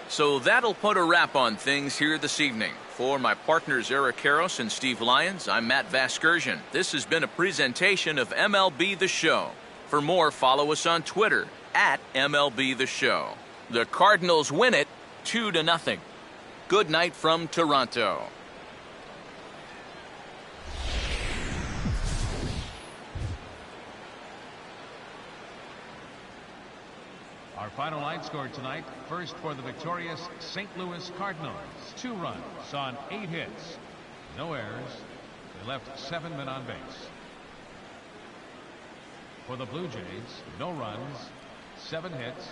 So that'll put a wrap on things here this evening. For my partners Eric Karros and Steve Lyons, I'm Matt Vasgersian. This has been a presentation of MLB The Show. For more, follow us on Twitter at MLB The Show. The Cardinals win it 2-0. Good night from Toronto. Our final line score tonight, first for the victorious St. Louis Cardinals. 2 runs on 8 hits. No errors. They left 7 men on base. For the Blue Jays, no runs, 7 hits,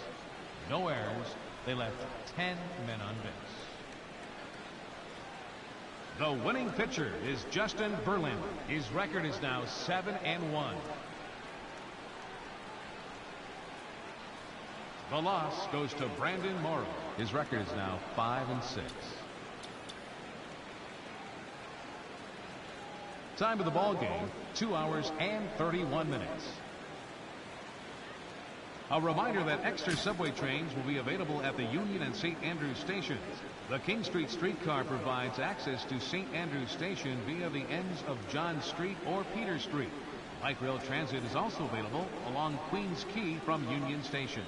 no errors. They left 10 men on base. The winning pitcher is Justin Verlander. His record is now 7-1. The loss goes to Brandon Morrow. His record is now 5-6. Time of the ball game, 2 hours and 31 minutes. A reminder that extra subway trains will be available at the Union and St. Andrews stations. The King Street streetcar provides access to St. Andrews Station via the ends of John Street or Peter Street. Light rail transit is also available along Queens Quay from Union Station.